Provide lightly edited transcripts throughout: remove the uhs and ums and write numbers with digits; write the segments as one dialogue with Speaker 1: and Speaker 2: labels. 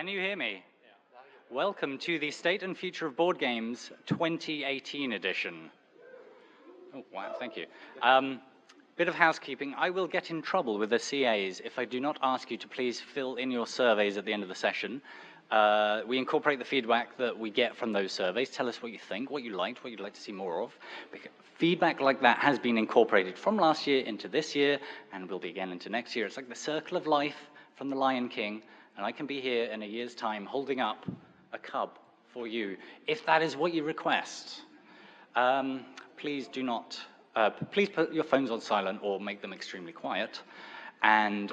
Speaker 1: Can you hear me? Welcome to the State and Future of Board Games 2018 edition. Oh, wow, thank you. Bit of housekeeping. I will get in trouble with the CAs if I do not ask you to please fill in your surveys at the end of the session. We incorporate the feedback that we get from those surveys. Tell us what you think, what you liked, what you'd like to see more of. Feedback like that has been incorporated from last year into this year and will be again into next year. It's like the circle of life from the Lion King, and I can be here in a year's time holding up a cub for you, if that is what you request. Please do not, please put your phones on silent or make them extremely quiet. And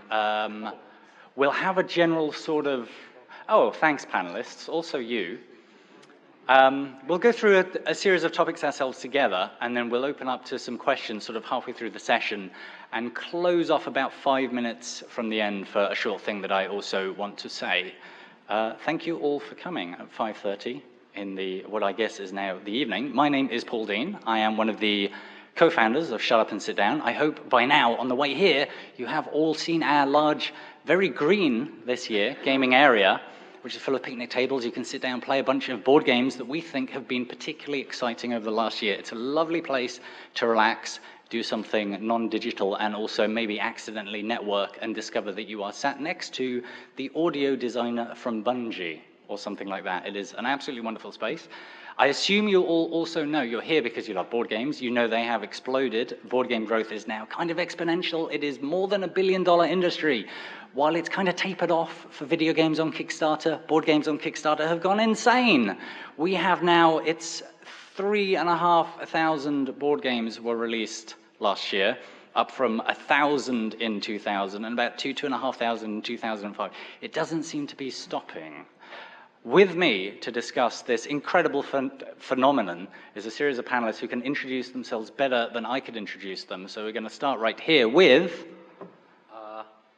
Speaker 1: we'll have a general sort of, oh, thanks panelists, also you. We'll go through a series of topics ourselves together, and then we'll open up to some questions sort of halfway through the session and close off about 5 minutes from the end for a short thing that I also want to say. Thank you all for coming at 5:30 in the, what I guess is now the evening. My name is Paul Dean. I am one of the co-founders of Shut Up and Sit Down. I hope by now, on the way here, you have all seen our large, very green this year, gaming area, which is full of picnic tables. You can sit down, play a bunch of board games that we think have been particularly exciting over the last year. It's a lovely place to relax, do something non-digital, and also maybe accidentally network and discover that you are sat next to the audio designer from Bungie, or something like that. It is an absolutely wonderful space. I assume you all also know you're here because you love board games. You know they have exploded. Board game growth is now kind of exponential. It is more than $1 billion industry. While it's kind of tapered off for video games on Kickstarter, board games on Kickstarter have gone insane. We have now, it's 3,500 board games were released last year, up from 1,000 in 2000 and about 2,500 in 2005. It doesn't seem to be stopping. With me to discuss this incredible phenomenon is a series of panelists who can introduce themselves better than I could introduce them. So we're going to start right here with...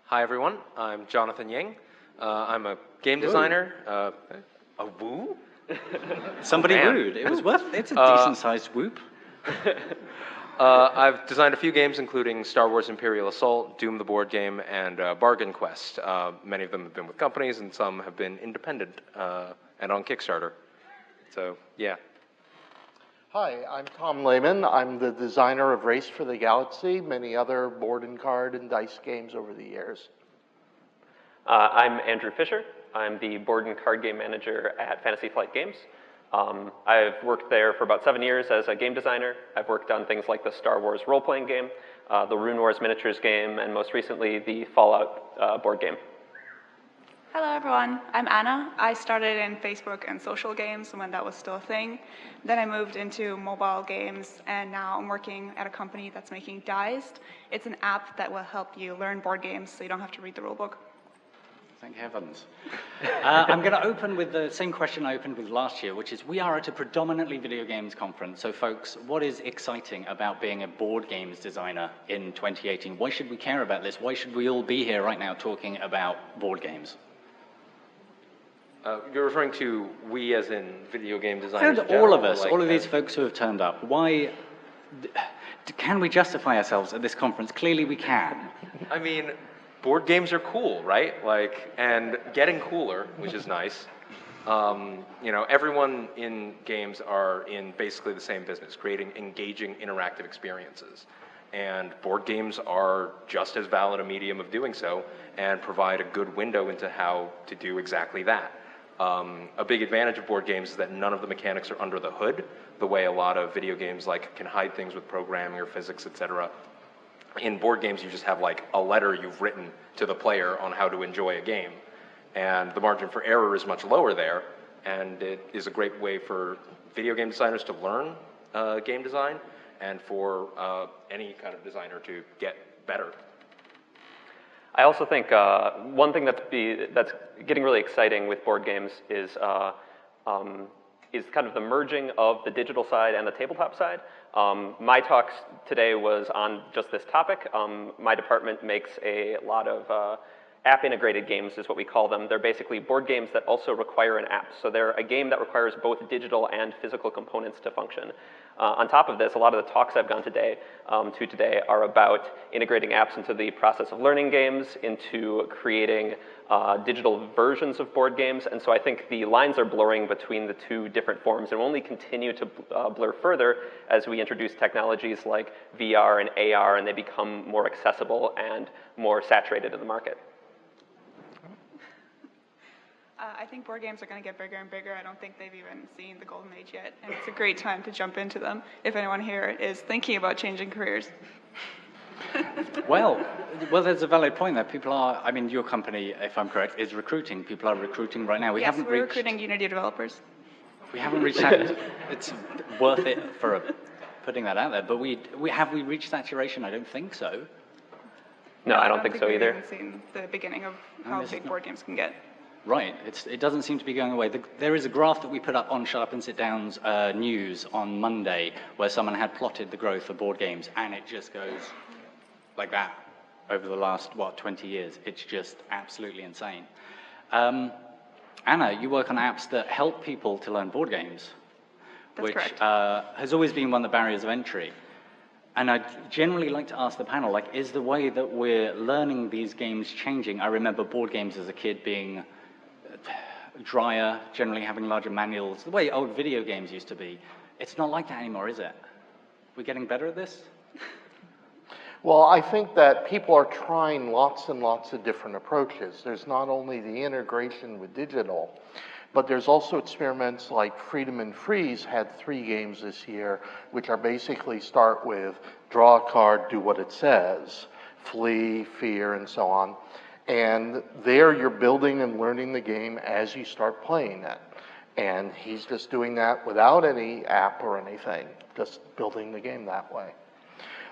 Speaker 2: Hi, everyone. I'm Jonathan Ying. I'm a game designer. A woo?
Speaker 1: Somebody wooed. It was worth. It's a decent-sized whoop.
Speaker 2: I've designed a few games, including Star Wars Imperial Assault, Doom the board game, and Bargain Quest. Many of them have been with companies, and some have been independent and on Kickstarter. So, yeah.
Speaker 3: Hi, I'm Tom Lehmann. I'm the designer of Race for the Galaxy, many other board and card and dice games over the years.
Speaker 4: I'm Andrew Fischer. I'm the board and card game manager at Fantasy Flight Games. I've worked there for about 7 years as a game designer. I've worked on things like the Star Wars role-playing game, the Rune Wars miniatures game, and most recently the Fallout board game.
Speaker 5: Hello everyone, I'm Anna. I started in Facebook and social games when that was still a thing. Then I moved into mobile games, and now I'm working at a company that's making Dized. It's an app that will help you learn board games so you don't have to read the rulebook.
Speaker 1: Thank heavens. I'm going to open with the same question I opened with last year, which is we are at a predominantly video games conference. So folks, what is exciting about being a board games designer in 2018? Why should we care about this? Why should we all be here right now talking about board games?
Speaker 2: You're referring to we as in video game designers in
Speaker 1: And
Speaker 2: general,
Speaker 1: all of us,
Speaker 2: like
Speaker 1: all of these folks who have turned up. Why, can we justify ourselves at this conference? Clearly we can.
Speaker 2: I mean, board games are cool, right? Like, and getting cooler, which is nice. You know, everyone in games are in basically the same business, creating engaging, interactive experiences. And board games are just as valid a medium of doing so and provide a good window into how to do exactly that. A big advantage of board games is that none of the mechanics are under the hood, the way a lot of video games like can hide things with programming or physics, etc. In board games, you just have like a letter you've written to the player on how to enjoy a game. And the margin for error is much lower there, and it is a great way for video game designers to learn game design and for any kind of designer to get better.
Speaker 4: I also think one thing that's getting really exciting with board games is kind of the merging of the digital side and the tabletop side. My talk today was on just this topic. My department makes a lot of App-integrated games is what we call them. They're basically board games that also require an app. So they're a game that requires both digital and physical components to function. On top of this, a lot of the talks I've gone today are about integrating apps into the process of learning games, into creating digital versions of board games. And so I think the lines are blurring between the two different forms and will only continue to blur further as we introduce technologies like VR and AR and they become more accessible and more saturated in the market.
Speaker 5: I think board games are going to get bigger and bigger. I don't think they've even seen the golden age yet, and it's a great time to jump into them if anyone here is thinking about changing careers.
Speaker 1: Well, there's a valid point there. People are, I mean, your company, if I'm correct, is recruiting. People are recruiting right now.
Speaker 5: Yes, we're recruiting Unity developers.
Speaker 1: We haven't reached that. It's worth it for putting that out there, but have we reached saturation? I don't think so.
Speaker 4: No, I don't think so either.
Speaker 5: We haven't seen the beginning of how big board games can get.
Speaker 1: Right, it doesn't seem to be going away. There is a graph that we put up on Shut Up and Sit Down's news on Monday where someone had plotted the growth of board games, and it just goes like that over the last, 20 years. It's just absolutely insane. Anna, you work on apps that help people to learn board games,
Speaker 5: That's
Speaker 1: which
Speaker 5: correct.
Speaker 1: has always been one of the barriers of entry. And I'd generally like to ask the panel, is the way that we're learning these games changing? I remember board games as a kid being drier, generally having larger manuals, the way old video games used to be. It's not like that anymore, is it? We're getting better at this?
Speaker 3: Well, I think that people are trying lots and lots of different approaches. There's not only the integration with digital, but there's also experiments like Freedom and Freeze had 3 games this year, which are basically start with draw a card, do what it says, flee, fear, and so on. And there you're building and learning the game as you start playing it. And he's just doing that without any app or anything, just building the game that way.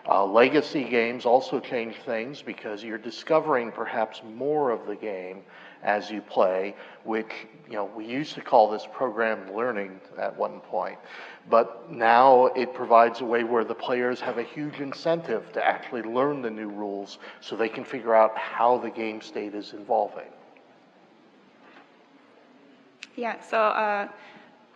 Speaker 3: Legacy games also change things because you're discovering perhaps more of the game as you play, which, we used to call this programmed learning at one point. But now it provides a way where the players have a huge incentive to actually learn the new rules so they can figure out how the game state is evolving.
Speaker 5: Yeah, so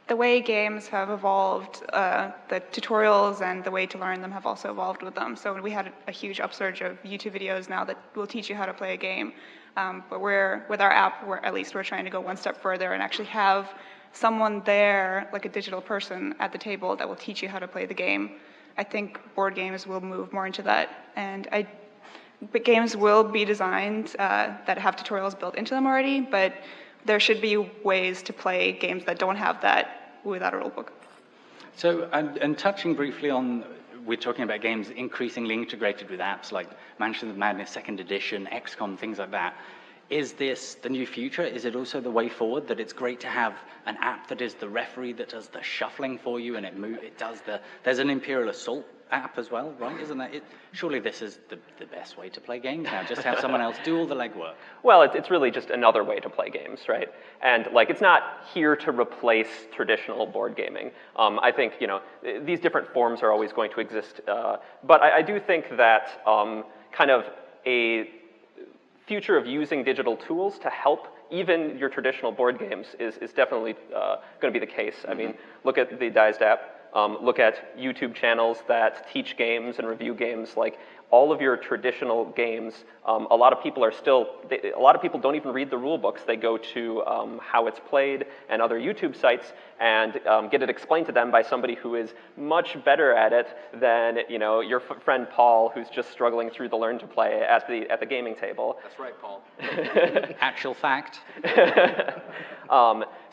Speaker 5: the way games have evolved, the tutorials and the way to learn them have also evolved with them. So we had a huge upsurge of YouTube videos now that will teach you how to play a game. But with our app, we're trying to go one step further and actually have someone there, like a digital person at the table that will teach you how to play the game. I think board games will move more into that. But games will be designed that have tutorials built into them already, but there should be ways to play games that don't have that without a rulebook. So,
Speaker 1: and touching briefly on, we're talking about games increasingly integrated with apps like Mansion of Madness 2nd Edition, XCOM, things like that. Is this the new future? Is it also the way forward, that it's great to have an app that is the referee that does the shuffling for you and it does there's an Imperial Assault app as well, right? Isn't that it? Surely this is the best way to play games now, just have someone else do all the legwork.
Speaker 4: Well, it's really just another way to play games, right? And it's not here to replace traditional board gaming. I think, these different forms are always going to exist. But I do think that kind of a future of using digital tools to help even your traditional board games is definitely going to be the case. I mean, look at the Dized app. Look at YouTube channels that teach games and review games. Like all of your traditional games, a lot of people don't even read the rule books. They go to How It's Played and other YouTube sites and get it explained to them by somebody who is much better at it than your friend Paul, who's just struggling through the Learn to Play at the gaming table.
Speaker 2: That's right, Paul.
Speaker 1: Actual fact.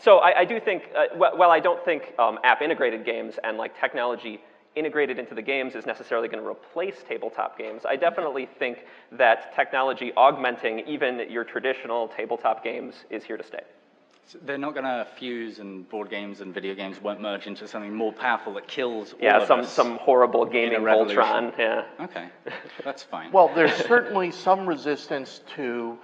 Speaker 4: So I do think, while I don't think app-integrated games and technology integrated into the games is necessarily going to replace tabletop games, I definitely think that technology augmenting even your traditional tabletop games is here to stay.
Speaker 1: So they're not going to fuse, and board games and video games won't merge into something more powerful that kills all of us.
Speaker 4: Some horrible gaming Voltron. Yeah.
Speaker 1: Okay, that's fine.
Speaker 3: Well, there's certainly some resistance to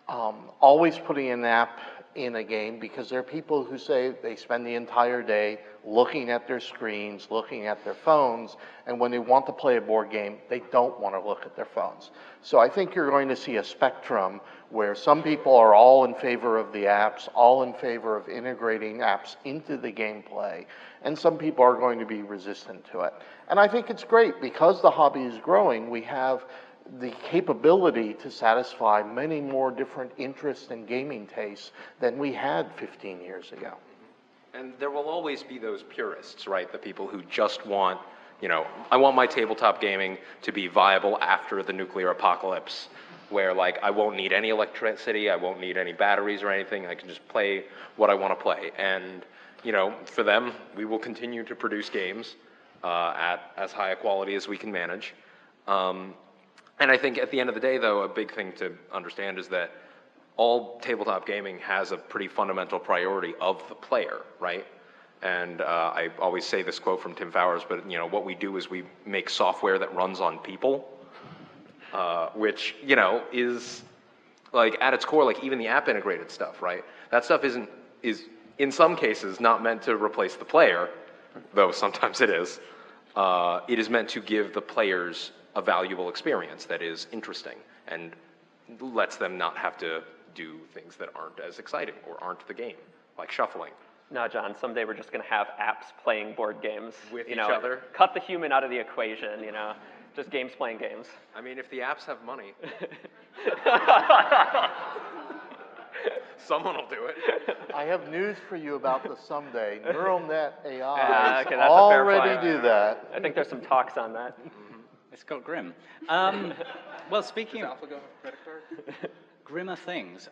Speaker 3: always putting an app in a game, because there are people who say they spend the entire day looking at their screens, looking at their phones, and when they want to play a board game, they don't want to look at their phones. So I think you're going to see a spectrum where some people are all in favor of the apps, all in favor of integrating apps into the gameplay, and some people are going to be resistant to it. And I think it's great, because the hobby is growing, we have the capability to satisfy many more different interests and gaming tastes than we had 15 years ago.
Speaker 2: And there will always be those purists, right? The people who just want, you know, I want my tabletop gaming to be viable after the nuclear apocalypse, where like I won't need any electricity, I won't need any batteries or anything, I can just play what I want to play. And, you know, for them, we will continue to produce games at as high a quality as we can manage. And I think at the end of the day, though, a big thing to understand is that all tabletop gaming has a pretty fundamental priority of the player, right? And I always say this quote from Tim Fowers, but you know, what we do is we make software that runs on people, which, you know, is like at its core, like even the app integrated stuff, right? That stuff is in some cases not meant to replace the player, though sometimes it is. It is meant to give the players a valuable experience that is interesting and lets them not have to do things that aren't as exciting or aren't the game, like shuffling.
Speaker 4: No, John, someday we're just going to have apps playing board games.
Speaker 2: With
Speaker 4: you
Speaker 2: each
Speaker 4: know,
Speaker 2: other?
Speaker 4: Cut the human out of the equation, you know, just games playing games.
Speaker 2: I mean, if the apps have money, someone will do it.
Speaker 3: I have news for you about the someday. Neural net AI
Speaker 4: okay, that's a fair
Speaker 3: already
Speaker 4: point.
Speaker 3: do that.
Speaker 4: I think there's some talks on that.
Speaker 1: It's got grim. Well, speaking of grimmer things,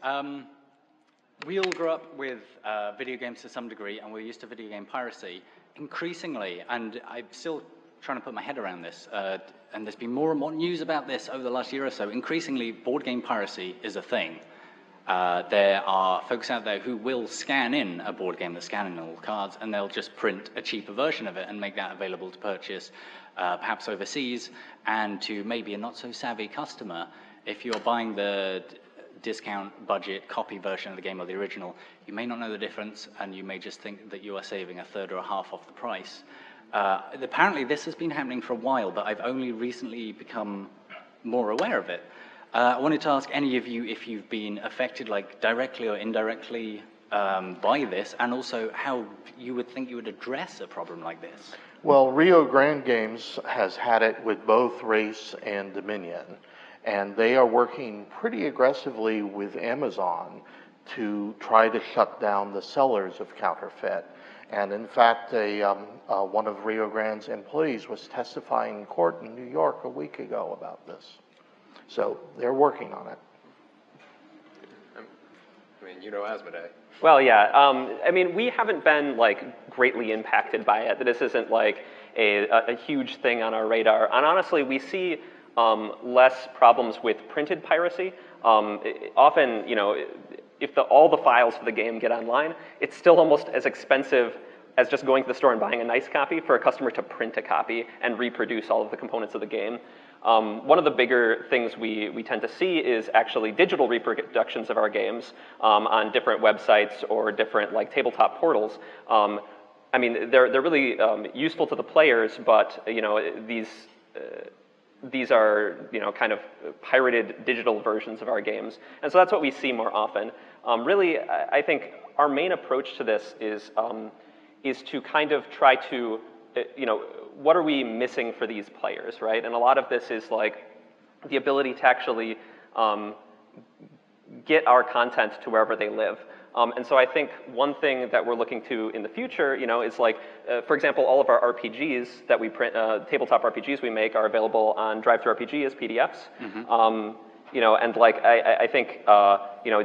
Speaker 1: we all grew up with video games to some degree, and we're used to video game piracy. Increasingly, and I'm still trying to put my head around this, and there's been more and more news about this over the last year or so. Increasingly, board game piracy is a thing. There are folks out there who will scan in a board game, they'll scan in all the cards, and they'll just print a cheaper version of it and make that available to purchase, perhaps overseas, and to maybe a not-so-savvy customer, if you're buying the discount budget copy version of the game or the original, you may not know the difference, and you may just think that you are saving a third or a half off the price. Apparently, this has been happening for a while, but I've only recently become more aware of it. I wanted to ask any of you if you've been affected, like directly or indirectly, by this, and also how you would think you would address a problem like this.
Speaker 3: Well, Rio Grande Games has had it with both Race and Dominion, and they are working pretty aggressively with Amazon to try to shut down the sellers of counterfeit. And in fact, one of Rio Grande's employees was testifying in court in New York a week ago about this. So they're working on it.
Speaker 2: I mean, you know Asmodee.
Speaker 4: Well, yeah. I mean, we haven't been like greatly impacted by it. This isn't like a huge thing on our radar. And honestly, we see less problems with printed piracy. Often, you know, if all the files for the game get online, it's still almost as expensive as just going to the store and buying a nice copy for a customer to print a copy and reproduce all of the components of the game. One of the bigger things we tend to see is actually digital reproductions of our games on different websites or different like tabletop portals. I mean, they're really useful to the players, but you know these are kind of pirated digital versions of our games, and so that's what we see more often. Really, I think our main approach to this is to kind of try to what are we missing for these players, right? And a lot of this is like the ability to actually get our content to wherever they live. And so I think one thing that we're looking to in the future, is like, for example, all of our RPGs that we print, tabletop RPGs we make are available on Drive-Thru RPG as PDFs. Mm-hmm. And like I think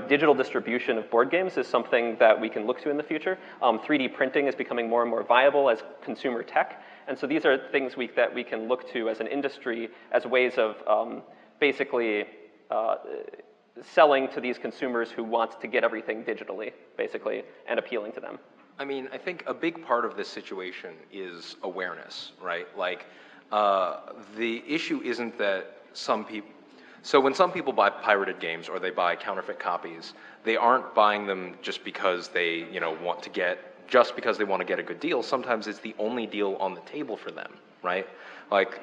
Speaker 4: digital distribution of board games is something that we can look to in the future. 3D printing is becoming more and more viable as consumer tech, and so these are things that we can look to as an industry as ways of basically selling to these consumers who want to get everything digitally, basically, and appealing to them.
Speaker 2: I mean, I think a big part of this situation is awareness, right? Like, the issue isn't that some So when some people buy pirated games or they buy counterfeit copies, they aren't buying them just because they, want to get a good deal. Sometimes it's the only deal on the table for them, right? Like,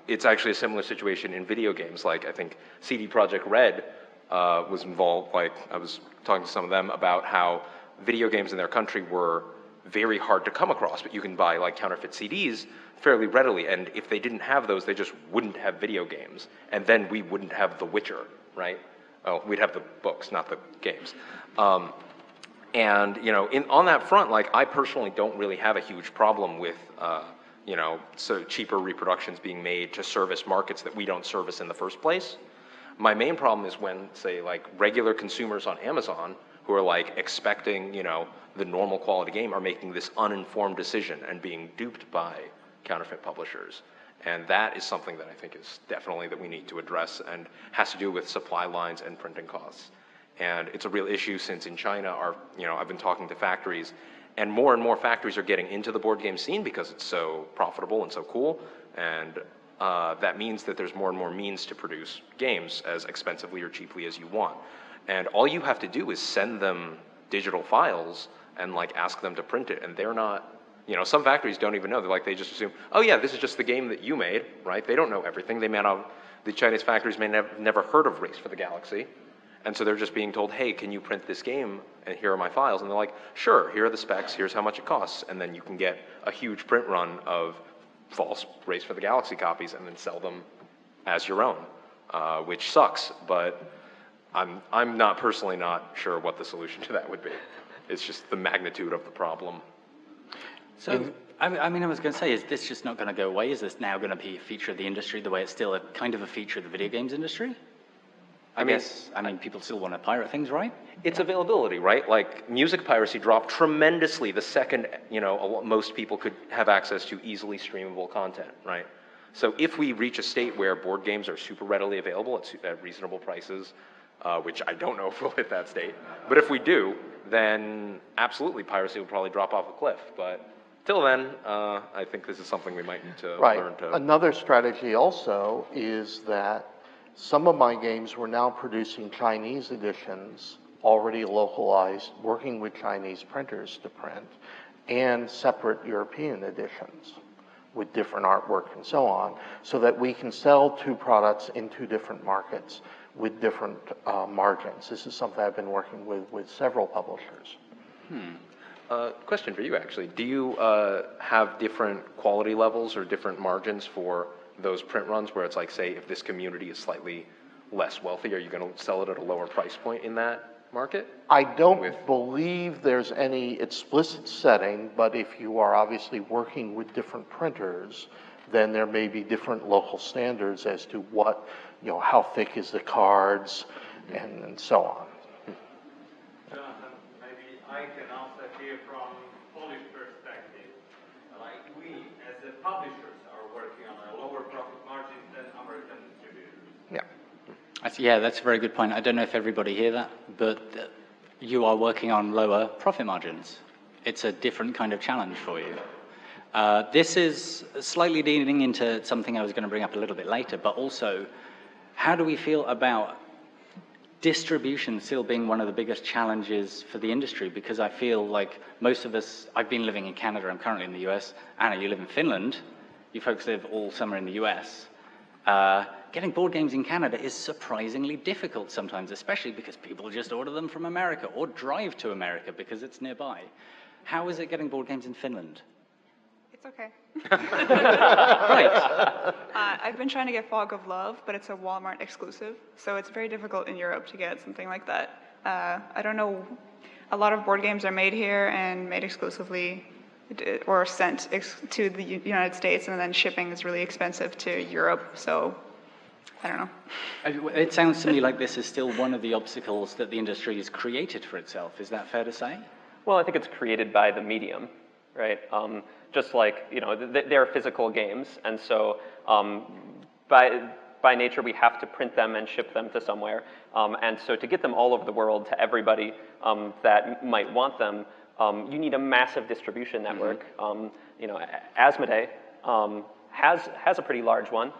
Speaker 2: it's actually a similar situation in video games. Like, I think CD Projekt Red was involved. Like, I was talking to some of them about how video games in their country were very hard to come across, but you can buy like counterfeit CDs fairly readily, and if they didn't have those, they just wouldn't have video games, and then we wouldn't have The Witcher, right? Oh, we'd have the books, not the games. And on that front, like, I personally don't really have a huge problem with so cheaper reproductions being made to service markets that we don't service in the first place. My main problem is when, say, like, regular consumers on Amazon who are like expecting, the normal quality game are making this uninformed decision and being duped by counterfeit publishers. And that is something that I think is definitely that we need to address and has to do with supply lines and printing costs. And it's a real issue since in China, I've been talking to factories, and more factories are getting into the board game scene because it's so profitable and so cool. And that means that there's more and more means to produce games as expensively or cheaply as you want. And all you have to do is send them digital files and like ask them to print it. And they're not, some factories don't even know. They just assume, oh yeah, this is just the game that you made, right? They don't know everything. The Chinese factories may never heard of Race for the Galaxy. And so they're just being told, hey, can you print this game? And here are my files. And they're like, sure, here are the specs, here's how much it costs. And then you can get a huge print run of false Race for the Galaxy copies and then sell them as your own, which sucks. But I'm not personally not sure what the solution to that would be. It's just the magnitude of the problem.
Speaker 1: So, I was going to say, is this just not going to go away? Is this now going to be a feature of the industry the way it's still a kind of a feature of the video games industry? I mean, people still want to pirate things, right?
Speaker 2: It's availability, right? Like, music piracy dropped tremendously the second, most people could have access to easily streamable content, right? So if we reach a state where board games are super readily available at reasonable prices, which I don't know if we'll hit that state, but if we do, then absolutely piracy will probably drop off a cliff. But till then, I think this is something we might need to learn to.
Speaker 3: Another strategy also is that some of my games were now producing Chinese editions, already localized, working with Chinese printers to print, and separate European editions with different artwork and so on, so that we can sell two products in two different markets with different margins. This is something I've been working with several publishers.
Speaker 2: Question for you, actually. Do you have different quality levels or different margins for those print runs where it's like, say, if this community is slightly less wealthy, are you going to sell it at a lower price point in that market?
Speaker 3: I don't believe there's any explicit setting, but if you are obviously working with different printers, then there may be different local standards as to what, how thick is the cards and so on.
Speaker 6: Jonathan, maybe I can answer here from Polish perspective. Like, we as the publishers are working on a lower profit margin than American distributors.
Speaker 3: Yeah.
Speaker 1: That's a very good point. I don't know if everybody hear that, but you are working on lower profit margins. It's a different kind of challenge for you. This is slightly leaning into something I was going to bring up a little bit later, but also, how do we feel about distribution still being one of the biggest challenges for the industry? Because I feel like most of us, I've been living in Canada, I'm currently in the US. Anna, you live in Finland. You folks live all summer in the US. Getting board games in Canada is surprisingly difficult sometimes, especially because people just order them from America or drive to America because it's nearby. How is it getting board games in Finland?
Speaker 5: It's okay.
Speaker 1: Right.
Speaker 5: I've been trying to get Fog of Love, but it's a Walmart exclusive, so it's very difficult in Europe to get something like that. I don't know, a lot of board games are made here and made exclusively or sent to the United States, and then shipping is really expensive to Europe, so I don't know.
Speaker 1: It sounds to me like this is still one of the obstacles that the industry has created for itself. Is that fair to say?
Speaker 4: Well, I think it's created by the medium, right? Just like, they're physical games, and so by nature we have to print them and ship them to somewhere. And so to get them all over the world to everybody that might want them, you need a massive distribution network. Asmodee has a pretty large one.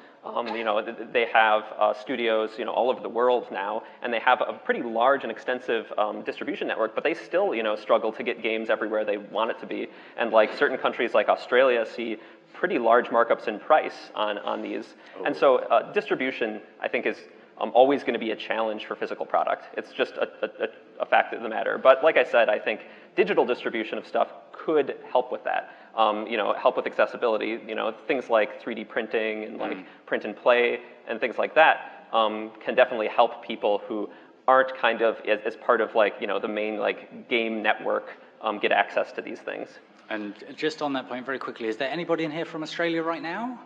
Speaker 4: They have studios, all over the world now, and they have a pretty large and extensive distribution network, but they still, struggle to get games everywhere they want it to be. And like certain countries like Australia see pretty large markups in price on these. Oh. And so distribution, I think, is always going to be a challenge for physical product. It's just a fact of the matter. But like I said, I think digital distribution of stuff could help with that. Help with accessibility. Things like 3D printing and like print and play and things like that can definitely help people who aren't kind of as part of like the main like game network get access to these things.
Speaker 1: And just on that point, very quickly, is there anybody in here from Australia right now?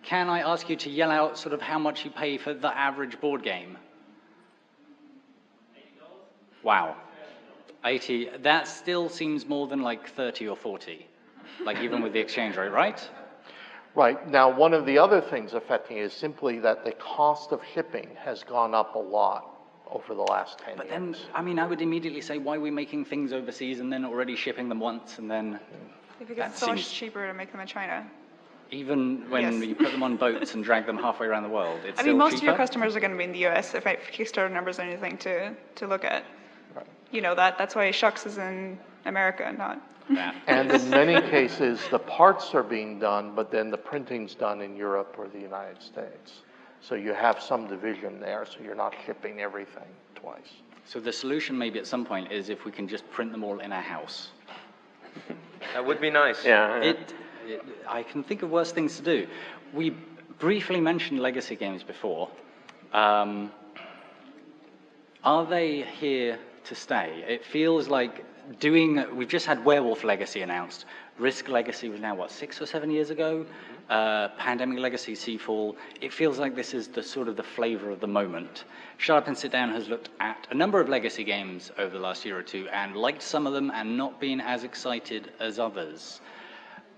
Speaker 1: Can I ask you to yell out sort of how much you pay for the average board game? $80. Wow. 80. That still seems more than like 30 or 40, like even with the exchange rate, right?
Speaker 3: Right. Now, one of the other things affecting it is simply that the cost of shipping has gone up a lot over the last 10 years.
Speaker 1: But then, I mean, I would immediately say, why are we making things overseas and then already shipping them once and then...
Speaker 5: Because it's so much cheaper to make them in China.
Speaker 1: Even when you put them on boats and drag them halfway around the world, it's
Speaker 5: I mean,
Speaker 1: still
Speaker 5: most
Speaker 1: cheaper?
Speaker 5: of your customers are going to be in the US if Kickstarter numbers are anything to look at. Right. That's why Shucks is in America, not...
Speaker 3: And in many cases, the parts are being done, but then the printing's done in Europe or the United States. So you have some division there, so you're not shipping everything twice.
Speaker 1: So the solution maybe at some point is if we can just print them all in our house.
Speaker 2: That would be nice.
Speaker 4: Yeah.
Speaker 1: I can think of worse things to do. We briefly mentioned legacy games before. Are they here to stay? It feels like we've just had Werewolf Legacy announced. Risk Legacy was now, 6 or 7 years ago? Pandemic Legacy, Seafall. It feels like this is the sort of the flavor of the moment. Shut Up and Sit Down has looked at a number of legacy games over the last year or two and liked some of them and not been as excited as others.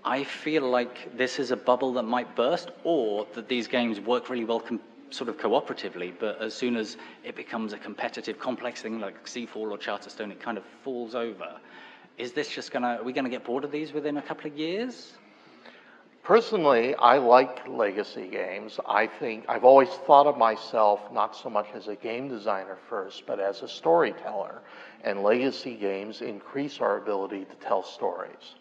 Speaker 1: I feel like this is a bubble that might burst, or that these games work really well sort of cooperatively, but as soon as it becomes a competitive, complex thing like Seafall or Charterstone, it kind of falls over. Is this just are we gonna get bored of these within a couple of years?
Speaker 3: Personally, I like legacy games. I think I've always thought of myself not so much as a game designer first, but as a storyteller. And legacy games increase our ability to tell stories.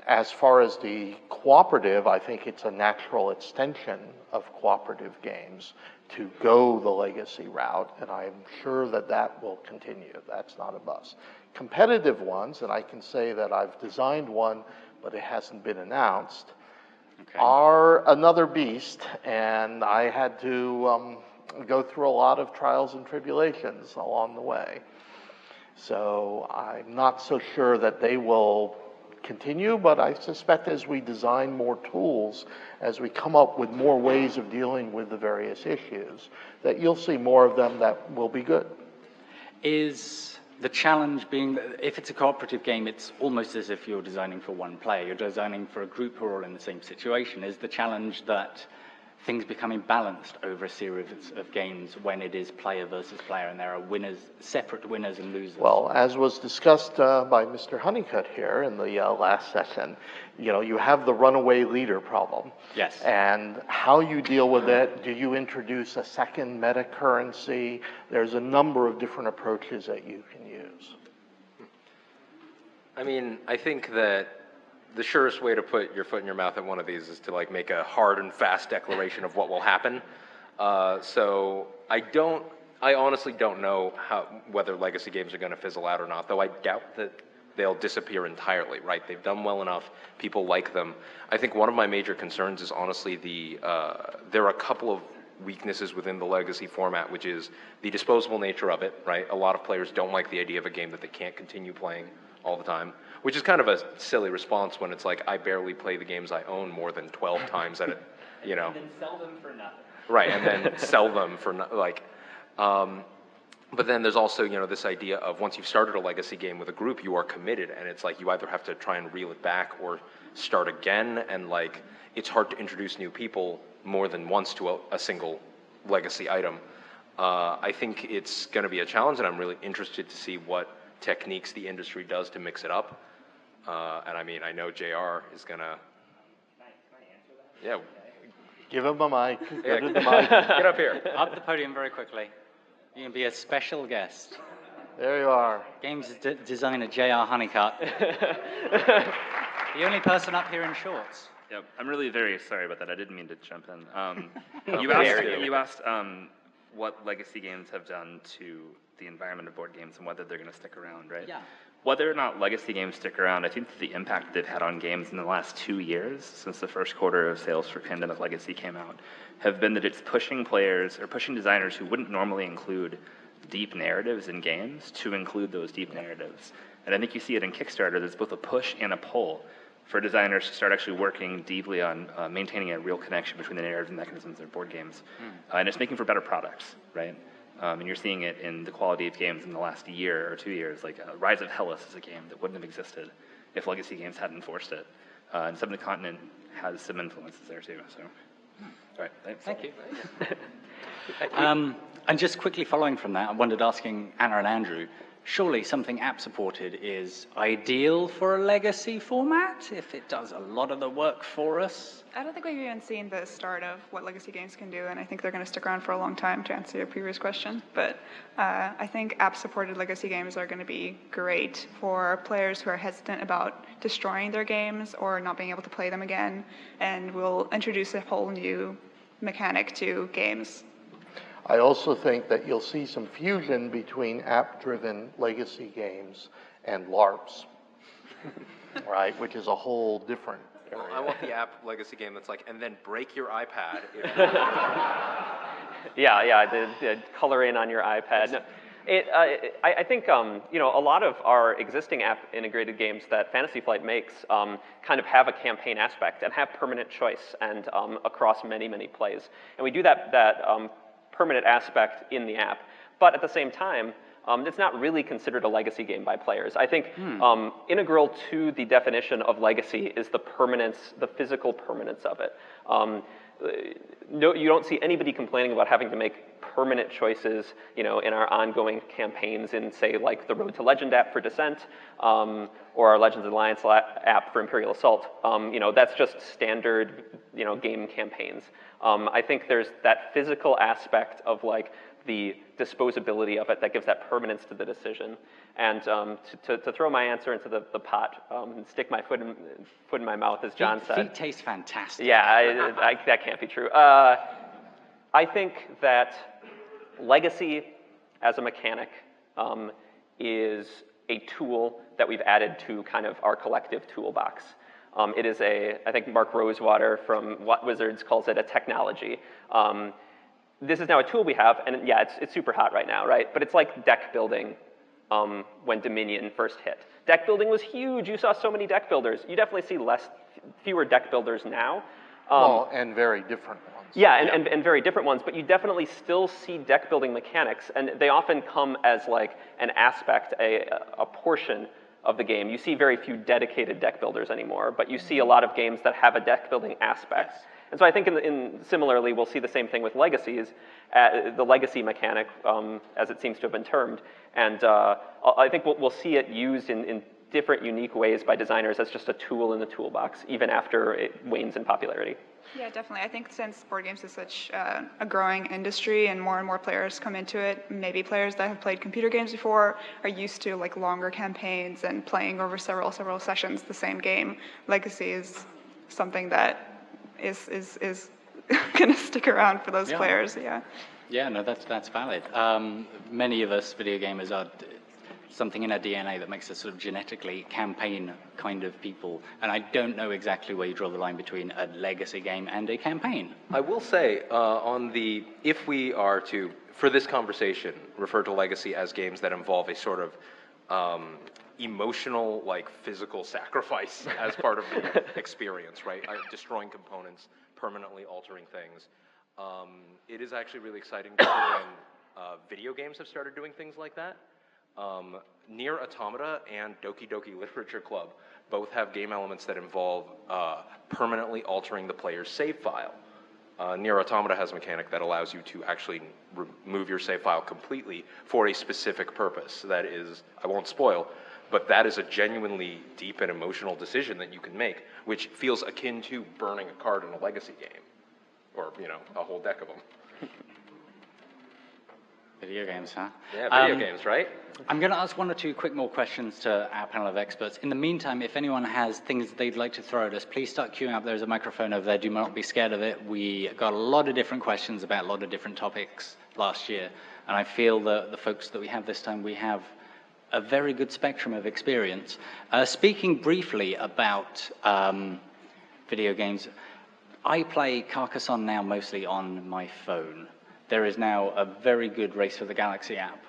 Speaker 3: As far as the cooperative, I think it's a natural extension of cooperative games to go the legacy route, and I'm sure that that will continue. That's not a bust. Competitive ones, and I can say that I've designed one, but it hasn't been announced, are another beast, and I had to go through a lot of trials and tribulations along the way. So I'm not so sure that they will continue, but I suspect as we design more tools, as we come up with more ways of dealing with the various issues, that you'll see more of them that will be good.
Speaker 1: Is the challenge being that if it's a cooperative game, it's almost as if you're designing for one player. You're designing for a group who are all in the same situation. Is the challenge that things become imbalanced over a series of games when it is player versus player and there are winners, separate winners and losers?
Speaker 3: Well, as was discussed by Mr. Honeycutt here in the last session, you have the runaway leader problem.
Speaker 1: Yes.
Speaker 3: And how you deal with it, do you introduce a second meta currency? There's a number of different approaches that you can use.
Speaker 2: I mean, I think that the surest way to put your foot in your mouth at one of these is to make a hard and fast declaration of what will happen. So I honestly don't know whether legacy games are going to fizzle out or not, though I doubt that they'll disappear entirely, right? They've done well enough, people like them. I think one of my major concerns is honestly there are a couple of weaknesses within the legacy format, which is the disposable nature of it, right? A lot of players don't like the idea of a game that they can't continue playing all the time, which is kind of a silly response when it's like, I barely play the games I own more than 12 times at a,
Speaker 1: And then sell them for nothing.
Speaker 2: Right, and then sell them for but then there's also, this idea of once you've started a legacy game with a group, you are committed, and it's like you either have to try and reel it back or start again, and it's hard to introduce new people more than once to a single legacy item. I think it's going to be a challenge, and I'm really interested to see what techniques the industry does to mix it up. And I mean, I know JR is going to... Yeah.
Speaker 3: Give him a mic.
Speaker 2: Yeah.
Speaker 3: Go to the mic.
Speaker 2: Get up here.
Speaker 1: Up the podium very quickly. You're going to be a special guest.
Speaker 3: There you are.
Speaker 1: Games designer J.R. Honeycutt. The only person up here in shorts.
Speaker 7: Yep, I'm really very sorry about that. I didn't mean to jump in. You
Speaker 4: dare
Speaker 7: asked what legacy games have done to the environment of board games and whether they're going to stick around, right?
Speaker 1: Yeah.
Speaker 7: Whether or not legacy games stick around, I think that the impact they've had on games in the last 2 years, since the first quarter of sales for Pandemic Legacy came out, have been that it's pushing players or pushing designers who wouldn't normally include deep narratives in games to include those deep narratives. And I think you see it in Kickstarter. There's both a push and a pull for designers to start actually working deeply on maintaining a real connection between the narrative and mechanisms of board games. And it's making for better products, right? And you're seeing it in the quality of games in the last year or 2 years. Like Rise of Hellas is a game that wouldn't have existed if legacy games hadn't forced it. And Seventh Continent has some influences there too. So, all right, thanks.
Speaker 1: Thank you. And just quickly following from that, I wondered, asking Anna and Andrew, surely something app-supported is ideal for a legacy format if it does a lot of the work for us?
Speaker 5: I don't think we've even seen the start of what legacy games can do, and I think they're going to stick around for a long time, to answer your previous question. But I think app-supported legacy games are going to be great for players who are hesitant about destroying their games or not being able to play them again, and will introduce a whole new mechanic to games.
Speaker 3: I also think that you'll see some fusion between app-driven legacy games and LARPs, right, which is a whole different area.
Speaker 2: I want the app legacy game that's like, and then break your iPad.
Speaker 4: The color in on your iPad. No, I think a lot of our existing app integrated games that Fantasy Flight makes kind of have a campaign aspect and have permanent choice and across many plays, and we do that permanent aspect in the app, but at the same time, it's not really considered a legacy game by players. I think integral to the definition of legacy is the permanence, the physical permanence of it. No, you don't see anybody complaining about having to make permanent choices, in our ongoing campaigns in, say, like the Road to Legend app for Descent, or our Legends of Alliance app for Imperial Assault. That's just standard, game campaigns. I think there's that physical aspect of like the disposability of it that gives that permanence to the decision. And to throw my answer into the pot and stick my foot in my mouth, as John said.
Speaker 1: Feet taste fantastic.
Speaker 4: Yeah, that can't be true. I think that legacy as a mechanic is a tool that we've added to kind of our collective toolbox. It is I think Mark Rosewater from What Wizards calls it a technology. This is now a tool we have, and yeah, it's super hot right now, right? But it's like deck building when Dominion first hit. Deck building was huge. You saw so many deck builders. You definitely see fewer deck builders now.
Speaker 3: And very different ones.
Speaker 4: Yeah, and very different ones, but you definitely still see deck building mechanics, and they often come as like an aspect, a portion of the game. You see very few dedicated deck builders anymore, but you see a lot of games that have a deck building aspect. And so I think similarly, we'll see the same thing with Legacies, the legacy mechanic, as it seems to have been termed. And I think we'll see it used in different, unique ways by designers as just a tool in the toolbox, even after it wanes in popularity.
Speaker 5: Yeah, definitely. I think since board games is such a growing industry and more players come into it, maybe players that have played computer games before are used to like longer campaigns and playing over several sessions the same game. Legacy is something that is going to stick around for those players. Yeah.
Speaker 1: Yeah, no, that's valid. Many of us video gamers are something in our DNA that makes us sort of genetically campaign kind of people. And I don't know exactly where you draw the line between a legacy game and a campaign.
Speaker 2: I will say, if we are to, for this conversation, refer to legacy as games that involve a sort of emotional, like physical sacrifice as part of the experience, right? Destroying components, permanently altering things. It is actually really exciting to see when video games have started doing things like that. Nier Automata and Doki Doki Literature Club both have game elements that involve permanently altering the player's save file. Nier Automata has a mechanic that allows you to actually remove your save file completely for a specific purpose. That is, I won't spoil, but that is a genuinely deep and emotional decision that you can make, which feels akin to burning a card in a Legacy game, or, you know, a whole deck of them.
Speaker 1: Video games, huh?
Speaker 2: Yeah, video games, right?
Speaker 1: I'm going to ask one or two quick more questions to our panel of experts. In the meantime, if anyone has things they'd like to throw at us, please start queuing up. There's a microphone over there. Do not be scared of it. We got a lot of different questions about a lot of different topics last year, and I feel that the folks that we have this time, we have a very good spectrum of experience. Speaking briefly about video games, I play Carcassonne now mostly on my phone. There is now a very good Race for the Galaxy app.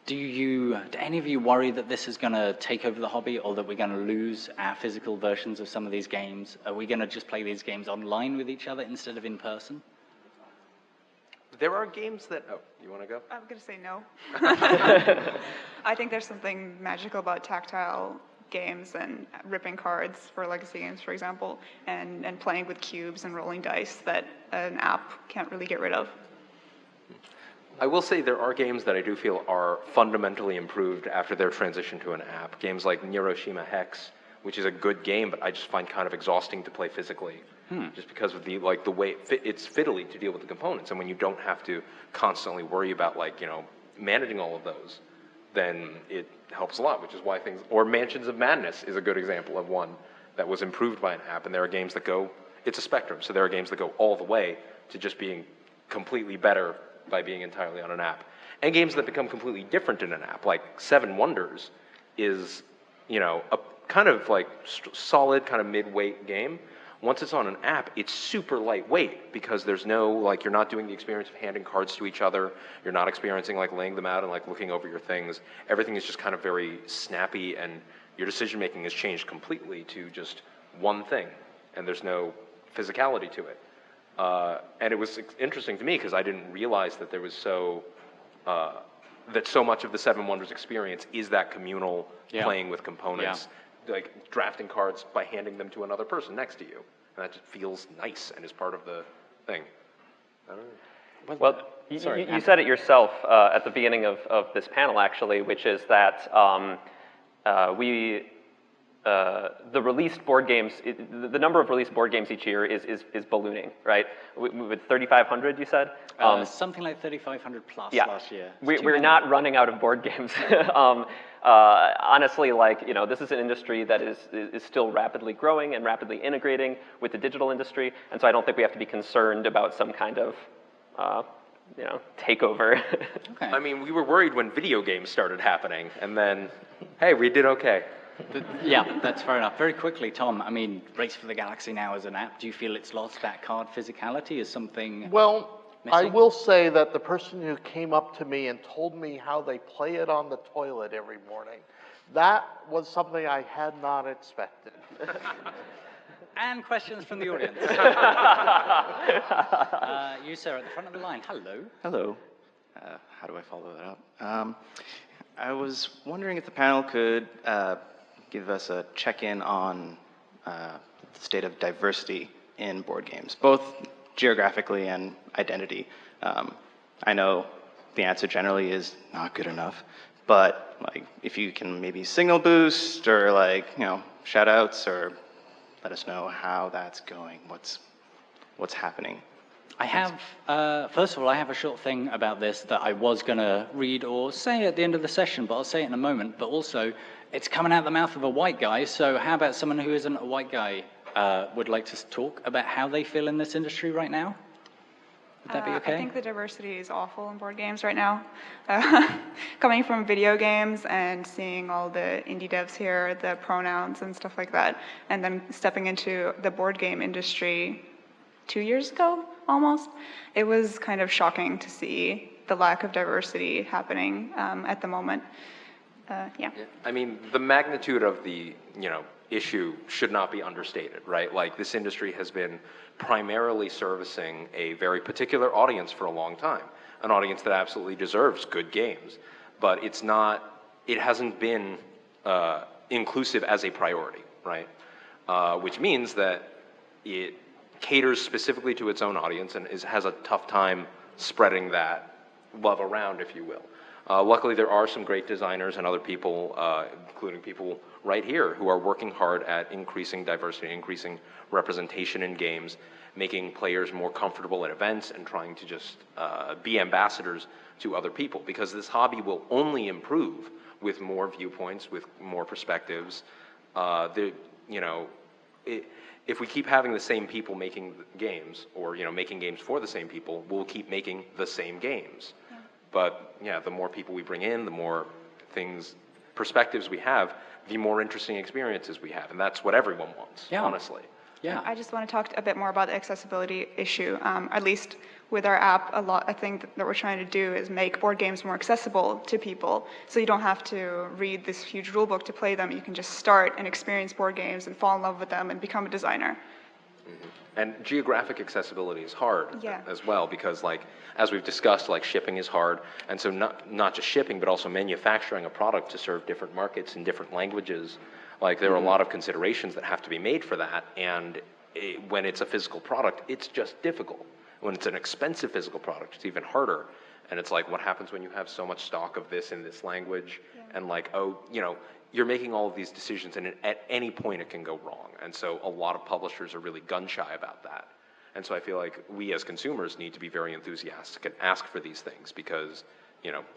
Speaker 1: Do any of you worry that this is going to take over the hobby, or that we're going to lose our physical versions of some of these games? Are we going to just play these games online with each other instead of in person?
Speaker 2: There are games that, oh, you want to go?
Speaker 5: I'm going to say no. I think there's something magical about tactile games and ripping cards for Legacy games, for example, and playing with cubes and rolling dice that an app can't really get rid of.
Speaker 2: I will say there are games that I do feel are fundamentally improved after their transition to an app. Games like Neuroshima Hex, which is a good game, but I just find kind of exhausting to play physically, just because of the way it's fiddly to deal with the components, and when you don't have to constantly worry about managing all of those, then it helps a lot. Which is why Mansions of Madness is a good example of one that was improved by an app, and there are games that go. It's a spectrum, so there are games that go all the way to just being completely better by being entirely on an app, and games that become completely different in an app, like Seven Wonders is, a kind of solid kind of mid-weight game. Once it's on an app, it's super lightweight because there's no, you're not doing the experience of handing cards to each other. You're not experiencing laying them out and looking over your things. Everything is just kind of very snappy, and your decision making has changed completely to just one thing, and there's no physicality to it. And it was interesting to me because I didn't realize that there was that so much of the Seven Wonders experience is that communal playing with components, drafting cards by handing them to another person next to you. And that just feels nice and is part of the thing. I don't know.
Speaker 4: Well, you said it yourself at the beginning of this panel, actually, which is that the released board games, the number of released board games each year is ballooning, right? With 3,500, you said?
Speaker 1: Something like 3,500 plus last year.
Speaker 4: We're not running out of board games. Honestly, this is an industry that is still rapidly growing and rapidly integrating with the digital industry, and so I don't think we have to be concerned about some kind of takeover.
Speaker 1: Okay.
Speaker 2: I mean, we were worried when video games started happening, and then, hey, we did okay.
Speaker 1: Yeah, that's fair enough. Very quickly, Tom, I mean, Race for the Galaxy now as an app, do you feel it's lost that card physicality? Is something
Speaker 3: I
Speaker 1: missing?
Speaker 3: will say that the person who came up to me and told me how they play it on the toilet every morning, that was something I had not expected.
Speaker 1: And questions from the audience. You, sir, at the front of the line. Hello.
Speaker 8: Hello. How do I follow that up? I was wondering if the panel could give us a check-in on the state of diversity in board games, both geographically and identity. I know the answer generally is not good enough, but if you can maybe signal boost or shout outs or let us know how that's going, what's happening.
Speaker 1: I have, first of all, I have a short thing about this that I was going to read or say at the end of the session, but I'll say it in a moment. But also, it's coming out the mouth of a white guy, so how about someone who isn't a white guy would like to talk about how they feel in this industry right now? Would that be okay?
Speaker 5: I think the diversity is awful in board games right now. Coming from video games and seeing all the indie devs here, the pronouns and stuff like that, and then stepping into the board game industry 2 years ago, almost, it was kind of shocking to see the lack of diversity happening at the moment. Yeah.
Speaker 2: I mean, the magnitude of the, issue should not be understated, right? This industry has been primarily servicing a very particular audience for a long time, an audience that absolutely deserves good games, but it hasn't been inclusive as a priority, right? Which means that it caters specifically to its own audience and has a tough time spreading that love around, if you will. Luckily, there are some great designers and other people, including people right here, who are working hard at increasing diversity, increasing representation in games, making players more comfortable at events, and trying to just be ambassadors to other people. Because this hobby will only improve with more viewpoints, with more perspectives. If we keep having the same people making games, or making games for the same people, we'll keep making the same games. Yeah. But yeah, the more people we bring in, the more perspectives we have, the more interesting experiences we have, and that's what everyone wants, honestly.
Speaker 5: Yeah. I just want to talk a bit more about the accessibility issue. At least with our app, a thing that we're trying to do is make board games more accessible to people. So you don't have to read this huge rule book to play them. You can just start and experience board games and fall in love with them and become a designer.
Speaker 2: Mm-hmm. And geographic accessibility is hard as well, because as we've discussed, shipping is hard. And so not just shipping, but also manufacturing a product to serve different markets in different languages. There are a lot of considerations that have to be made for that, and when it's a physical product, it's just difficult. When it's an expensive physical product, it's even harder. And it's what happens when you have so much stock of this in this language, and you're making all of these decisions, and at any point it can go wrong. And so a lot of publishers are really gun-shy about that. And so I feel like we as consumers need to be very enthusiastic and ask for these things, because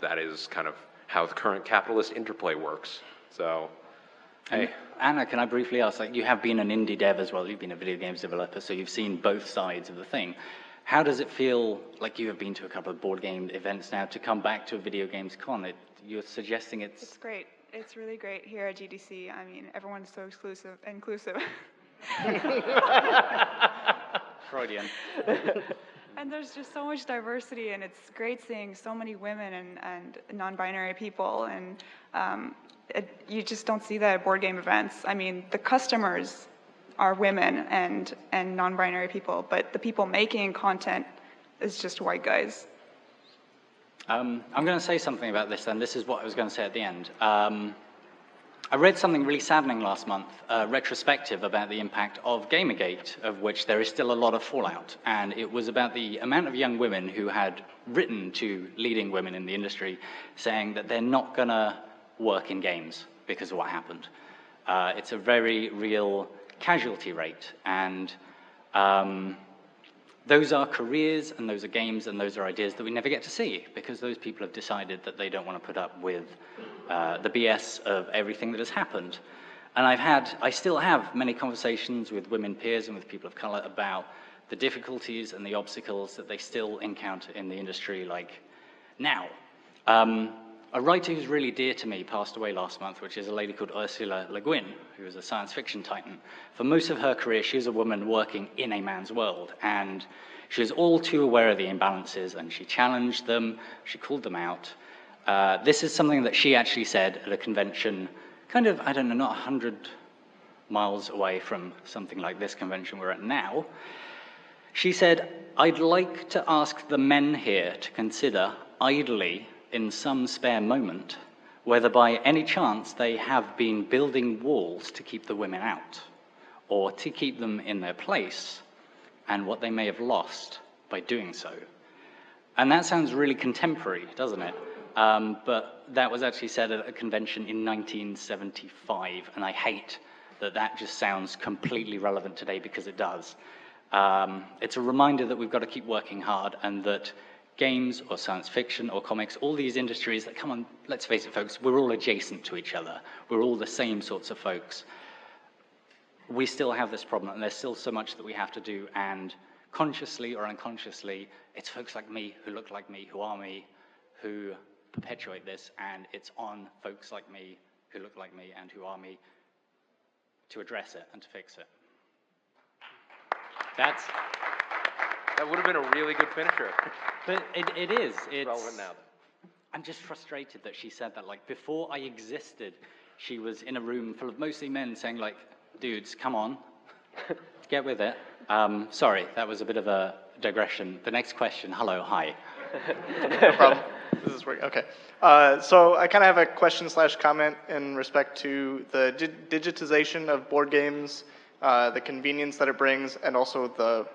Speaker 2: that is kind of how the current capitalist interplay works. So.
Speaker 1: Hey. Anna, can I briefly ask, you have been an indie dev as well, you've been a video games developer, so you've seen both sides of the thing. How does it feel, you have been to a couple of board game events now, to come back to a video games con? You're suggesting it's...
Speaker 5: It's great. It's really great here at GDC. I mean, everyone's so inclusive.
Speaker 1: Freudian.
Speaker 5: And there's just so much diversity, and it's great seeing so many women and non-binary people, and you just don't see that at board game events. I mean, the customers are women and non-binary people, but the people making content is just white guys.
Speaker 1: I'm going to say something about this then. This is what I was going to say at the end. I read something really saddening last month, a retrospective about the impact of Gamergate, of which there is still a lot of fallout. And it was about the amount of young women who had written to leading women in the industry saying that they're not going to work in games because of what happened. It's a very real casualty rate, and those are careers, and those are games, and those are ideas that we never get to see, because those people have decided that they don't want to put up with the BS of everything that has happened. And I still have many conversations with women peers and with people of color about the difficulties and the obstacles that they still encounter in the industry now. A writer who's really dear to me passed away last month, which is a lady called Ursula Le Guin, who was a science fiction titan. For most of her career, she was a woman working in a man's world, and she was all too aware of the imbalances, and she challenged them, she called them out. This is something that she actually said at a convention, kind of, I don't know, not 100 miles away from something like this convention we're at now. She said, "I'd like to ask the men here to consider idly in some spare moment whether by any chance they have been building walls to keep the women out or to keep them in their place, and what they may have lost by doing so." And that sounds really contemporary, doesn't it? But that was actually said at a convention in 1975, and I hate that that just sounds completely relevant today, because it does. It's a reminder that we've got to keep working hard, and that games or science fiction or comics, all these industries that, come on, let's face it, folks, we're all adjacent to each other. We're all the same sorts of folks. We still have this problem, and there's still so much that we have to do, and consciously or unconsciously, it's folks like me, who look like me, who are me, who perpetuate this, and it's on folks like me, who look like me and who are me, to address it and to fix it.
Speaker 2: That would have been a really good finisher.
Speaker 1: But it is.
Speaker 2: It's relevant now.
Speaker 1: I'm just frustrated that she said that. Before I existed, she was in a room full of mostly men saying, dudes, come on, get with it. Sorry, that was a bit of a digression. The next question, hello, hi.
Speaker 9: No problem. This is working. Okay. So I kind of have a question/comment in respect to the digitization of board games, the convenience that it brings, and also the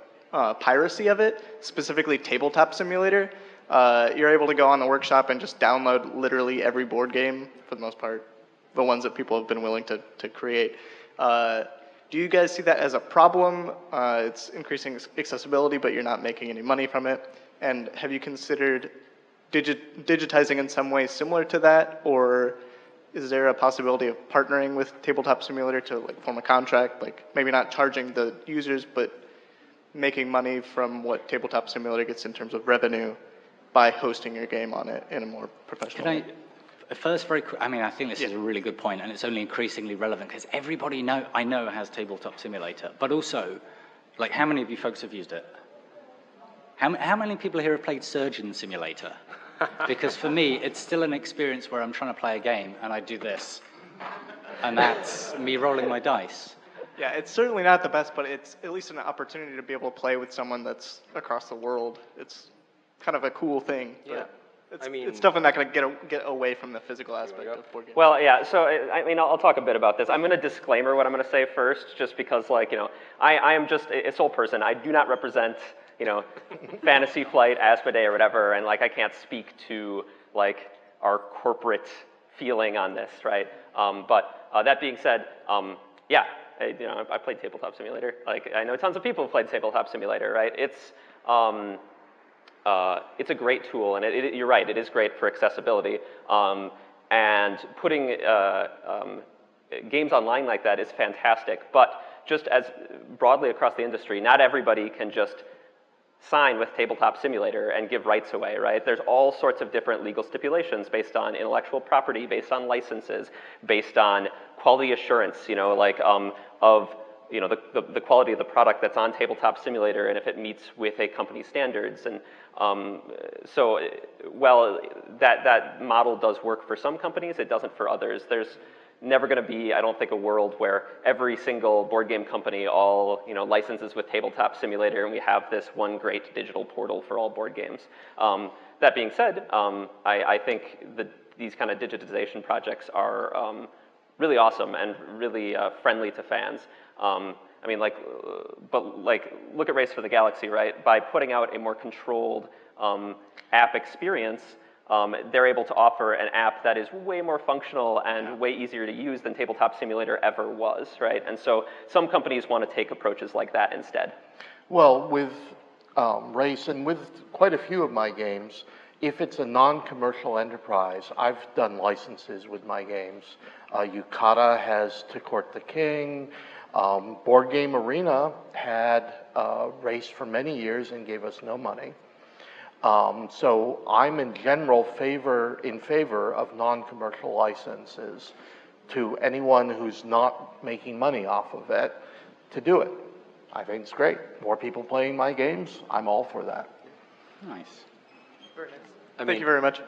Speaker 9: piracy of it, specifically Tabletop Simulator. you're able to go on the workshop and just download literally every board game, for the most part, the ones that people have been willing to create. Do you guys see that as a problem? It's increasing accessibility, but you're not making any money from it. And have you considered digitizing in some way similar to that, or is there a possibility of partnering with Tabletop Simulator to like form a contract, like maybe not charging the users, but making money from what Tabletop Simulator gets in terms of revenue by hosting your game on it in a more professional way?
Speaker 1: First, very quick, I mean, I think this is a really good point, and it's only increasingly relevant because everybody I know has Tabletop Simulator, but also, like, how many of you folks have used it? How many people here have played Surgeon Simulator? Because for me, it's still an experience where I'm trying to play a game and I do this, and that's me rolling my dice.
Speaker 9: Yeah, it's certainly not the best, but it's at least an opportunity to be able to play with someone that's across the world. It's kind of a cool thing.
Speaker 2: Yeah.
Speaker 9: It's definitely not going to get away from the physical aspect of board games.
Speaker 4: Well, yeah, so I mean, I'll talk a bit about this. I'm going to disclaimer what I'm going to say first, just because, like, you know, I am just a sole person. I do not represent, you know, Fantasy Flight, Asmodee, or whatever, and, like, I can't speak to, like, our corporate feeling on this, right? But that being said, yeah, I played Tabletop Simulator. Like, I know tons of people who played Tabletop Simulator, right? It's a great tool, and you're right, it is great for accessibility. And putting games online like that is fantastic, but just as broadly across the industry, not everybody can just sign with Tabletop Simulator and give rights away, right? There's all sorts of different legal stipulations based on intellectual property, based on licenses, based on quality assurance, you know, like of you know, the quality of the product that's on Tabletop Simulator and if it meets with a company's standards. And so, well, that model does work for some companies, it doesn't for others. There's never going to be, I don't think, a world where every single board game company all, you know, licenses with Tabletop Simulator and we have this one great digital portal for all board games. That being said, I think these kind of digitization projects are really awesome and really friendly to fans. I mean, like, but like, look at Race for the Galaxy, right? By putting out a more controlled app experience, they're able to offer an app that is way more functional and way easier to use than Tabletop Simulator ever was, right? And so some companies want to take approaches like that instead.
Speaker 3: Well, with Race and with quite a few of my games, if it's a non-commercial enterprise, I've done licenses with my games. Yukata has To Court the King. Board Game Arena had Race for many years and gave us no money. So I'm in general in favor of non-commercial licenses to anyone who's not making money off of it to do it. I think it's great. More people playing my games, I'm all for that.
Speaker 1: Nice.
Speaker 9: Very nice. Thank you very much.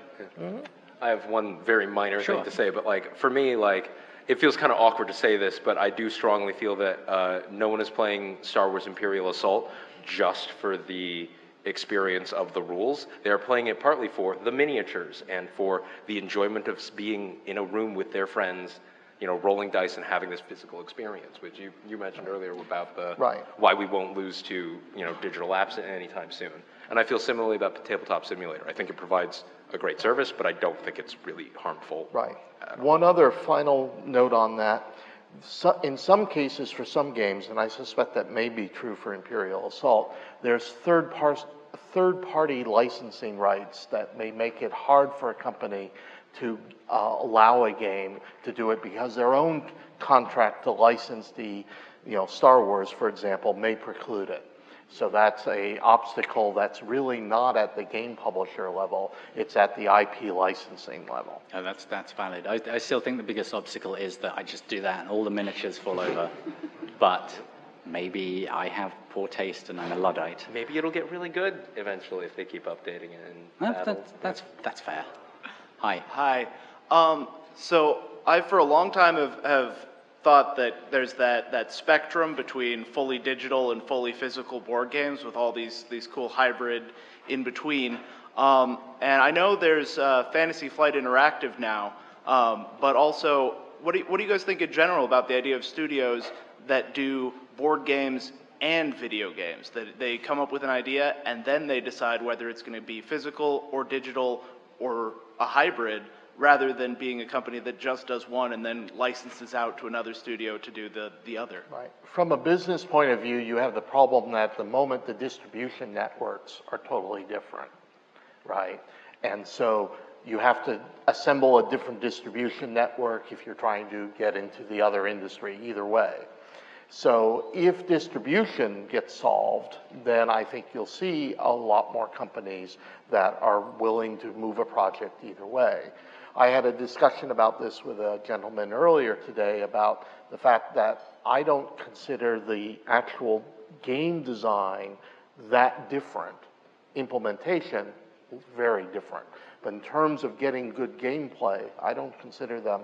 Speaker 2: I have one very minor thing to say, but like for me, like it feels kind of awkward to say this, but I do strongly feel that no one is playing Star Wars Imperial Assault just for the experience of the rules. They're playing it partly for the miniatures and for the enjoyment of being in a room with their friends, you know, rolling dice and having this physical experience, which you mentioned earlier about the why we won't lose to, you know, digital apps anytime soon. And I feel similarly about the Tabletop Simulator. I think it provides a great service, but I don't think it's really harmful.
Speaker 3: Right. One other final note on that. So, in some cases for some games, and I suspect that may be true for Imperial Assault, there's third-party licensing rights that may make it hard for a company to allow a game to do it because their own contract to license the, you know, Star Wars, for example, may preclude it. So that's an obstacle that's really not at the game publisher level, it's at the IP licensing level.
Speaker 1: Oh, that's valid. I still think the biggest obstacle is that I just do that and all the miniatures fall over. But maybe I have poor taste and I'm a Luddite.
Speaker 2: Maybe it'll get really good eventually if they keep updating it.
Speaker 1: That's fair. Hi.
Speaker 10: Hi. So I, for a long time, have thought that there's that spectrum between fully digital and fully physical board games with all these cool hybrid in between. And I know there's Fantasy Flight Interactive now, but also, what do you guys think in general about the idea of studios that do board games and video games. That they come up with an idea and then they decide whether it's going to be physical or digital or a hybrid, rather than being a company that just does one and then licenses out to another studio to do the other.
Speaker 3: Right. From a business point of view, you have the problem that the moment the distribution networks are totally different, right? And so you have to assemble a different distribution network if you're trying to get into the other industry, either way. So if distribution gets solved, then I think you'll see a lot more companies that are willing to move a project either way. I had a discussion about this with a gentleman earlier today about the fact that I don't consider the actual game design that different. Implementation is very different. But in terms of getting good gameplay, I don't consider them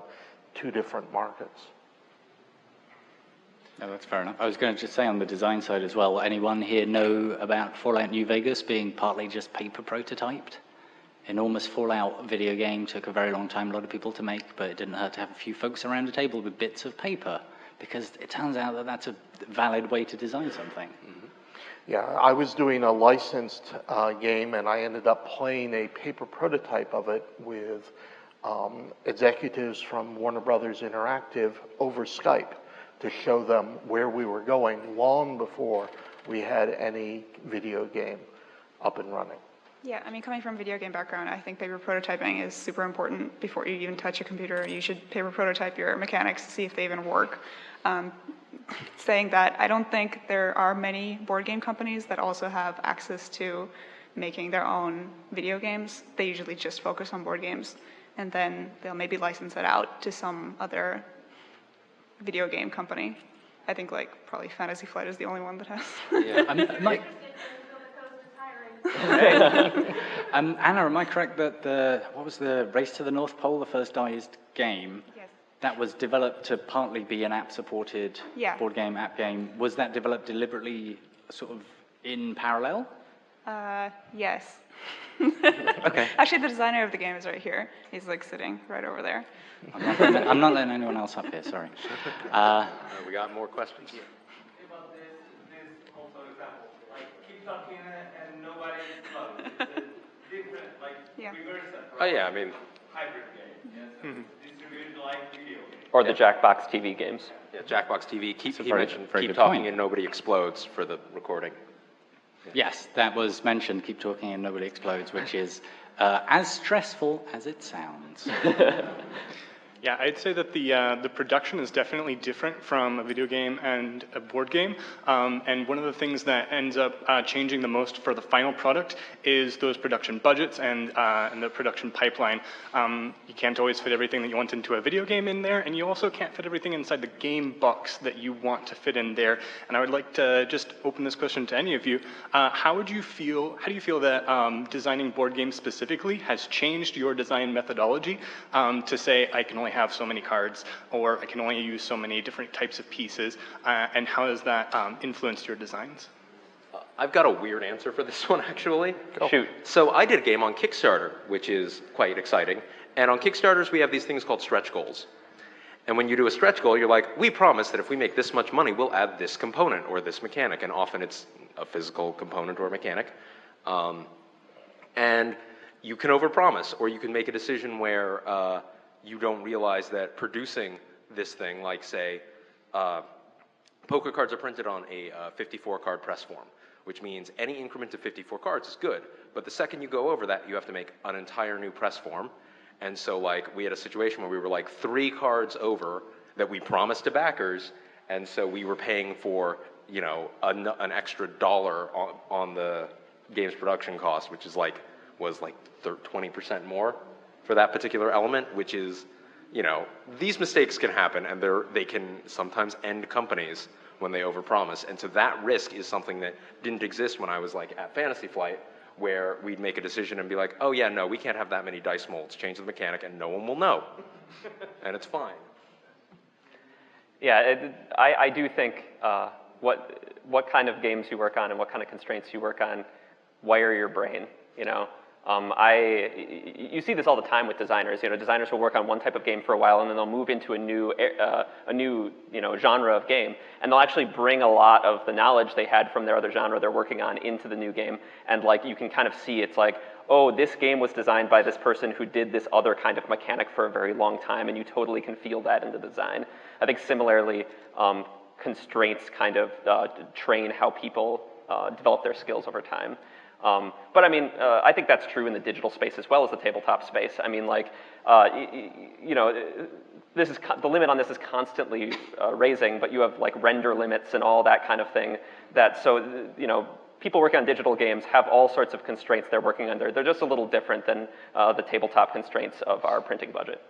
Speaker 3: two different markets.
Speaker 1: No, that's fair enough. I was going to just say on the design side as well, anyone here know about Fallout New Vegas being partly just paper prototyped? Enormous Fallout video game, took a very long time, a lot of people to make, but it didn't hurt to have a few folks around a table with bits of paper, because it turns out that that's a valid way to design something.
Speaker 3: Mm-hmm. Yeah, I was doing a licensed game, and I ended up playing a paper prototype of it with executives from Warner Brothers Interactive over Skype to show them where we were going long before we had any video game up and running.
Speaker 5: Yeah, I mean, coming from a video game background, I think paper prototyping is super important. Before you even touch a computer, you should paper prototype your mechanics to see if they even work. Saying that, I don't think there are many board game companies that also have access to making their own video games. They usually just focus on board games, and then they'll maybe license it out to some other video game company. I think like probably Fantasy Flight is the only one that has.
Speaker 1: Yeah. Anna, am I correct that what was the Race to the North Pole, the first DICE game?
Speaker 5: Yes.
Speaker 1: That was developed to partly be an app-supported board game, app game. Was that developed deliberately sort of in parallel?
Speaker 5: Yes.
Speaker 1: Okay.
Speaker 5: Actually, the designer of the game is right here. He's like sitting right over there.
Speaker 1: I'm not letting anyone else up here, sorry.
Speaker 2: We got more questions.
Speaker 6: About this also example, like keep talking and nobody explodes. It's a different, like reverse approach.
Speaker 2: Oh yeah, I mean.
Speaker 6: Hybrid game, yes. Distributed like video game.
Speaker 4: Or the Jackbox TV games.
Speaker 2: Yeah, Jackbox TV. He mentioned
Speaker 1: very
Speaker 2: keep
Speaker 1: good
Speaker 2: talking
Speaker 1: point.
Speaker 2: and nobody explodes for the recording.
Speaker 1: Yes, that was mentioned, keep talking and nobody explodes, which is as stressful as it sounds.
Speaker 11: Yeah, I'd say that the production is definitely different from a video game and a board game. And one of the things that ends up changing the most for the final product is those production budgets and the production pipeline. You can't always fit everything that you want into a video game in there, and you also can't fit everything inside the game box that you want to fit in there. And I would like to just open this question to any of you. How do you feel that designing board games specifically has changed your design methodology to say, I can only have so many cards, or I can only use so many different types of pieces, and how has that influenced your designs?
Speaker 2: I've got a weird answer for this one, actually.
Speaker 4: Shoot.
Speaker 2: So I did a game on Kickstarter, which is quite exciting. And on Kickstarters, we have these things called stretch goals. And when you do a stretch goal, you're like, we promise that if we make this much money, we'll add this component or this mechanic. And often it's a physical component or a mechanic. And you can overpromise, or you can make a decision where you don't realize that producing this thing, like say, poker cards are printed on a 54 card press form, which means any increment of 54 cards is good. But the second you go over that, you have to make an entire new press form. And so like we had a situation where we were like 3 cards over that we promised to backers. And so we were paying for, you know, an extra $1 on the game's production cost, which is like, was like 20% more for that particular element, which is, you know, these mistakes can happen, and they can sometimes end companies when they overpromise. And so that risk is something that didn't exist when I was like at Fantasy Flight, where we'd make a decision and be like, oh yeah, no, we can't have that many dice molds, change the mechanic, and no one will know. And it's fine.
Speaker 4: Yeah, I do think what kind of games you work on and what kind of constraints you work on wire your brain, you know. You see this all the time with designers. Designers will work on one type of game for a while, and then they'll move into a new genre of game, and they'll actually bring a lot of the knowledge they had from their other genre they're working on into the new game. And like you can kind of see, it's like, oh, this game was designed by this person who did this other kind of mechanic for a very long time, and you totally can feel that in the design. I think similarly, constraints kind of train how people develop their skills over time. But I mean, I think that's true in the digital space as well as the tabletop space. I mean, like, the limit on this is constantly raising, but you have like render limits and all that kind of thing. People working on digital games have all sorts of constraints they're working under. They're just a little different than the tabletop constraints of our printing budget.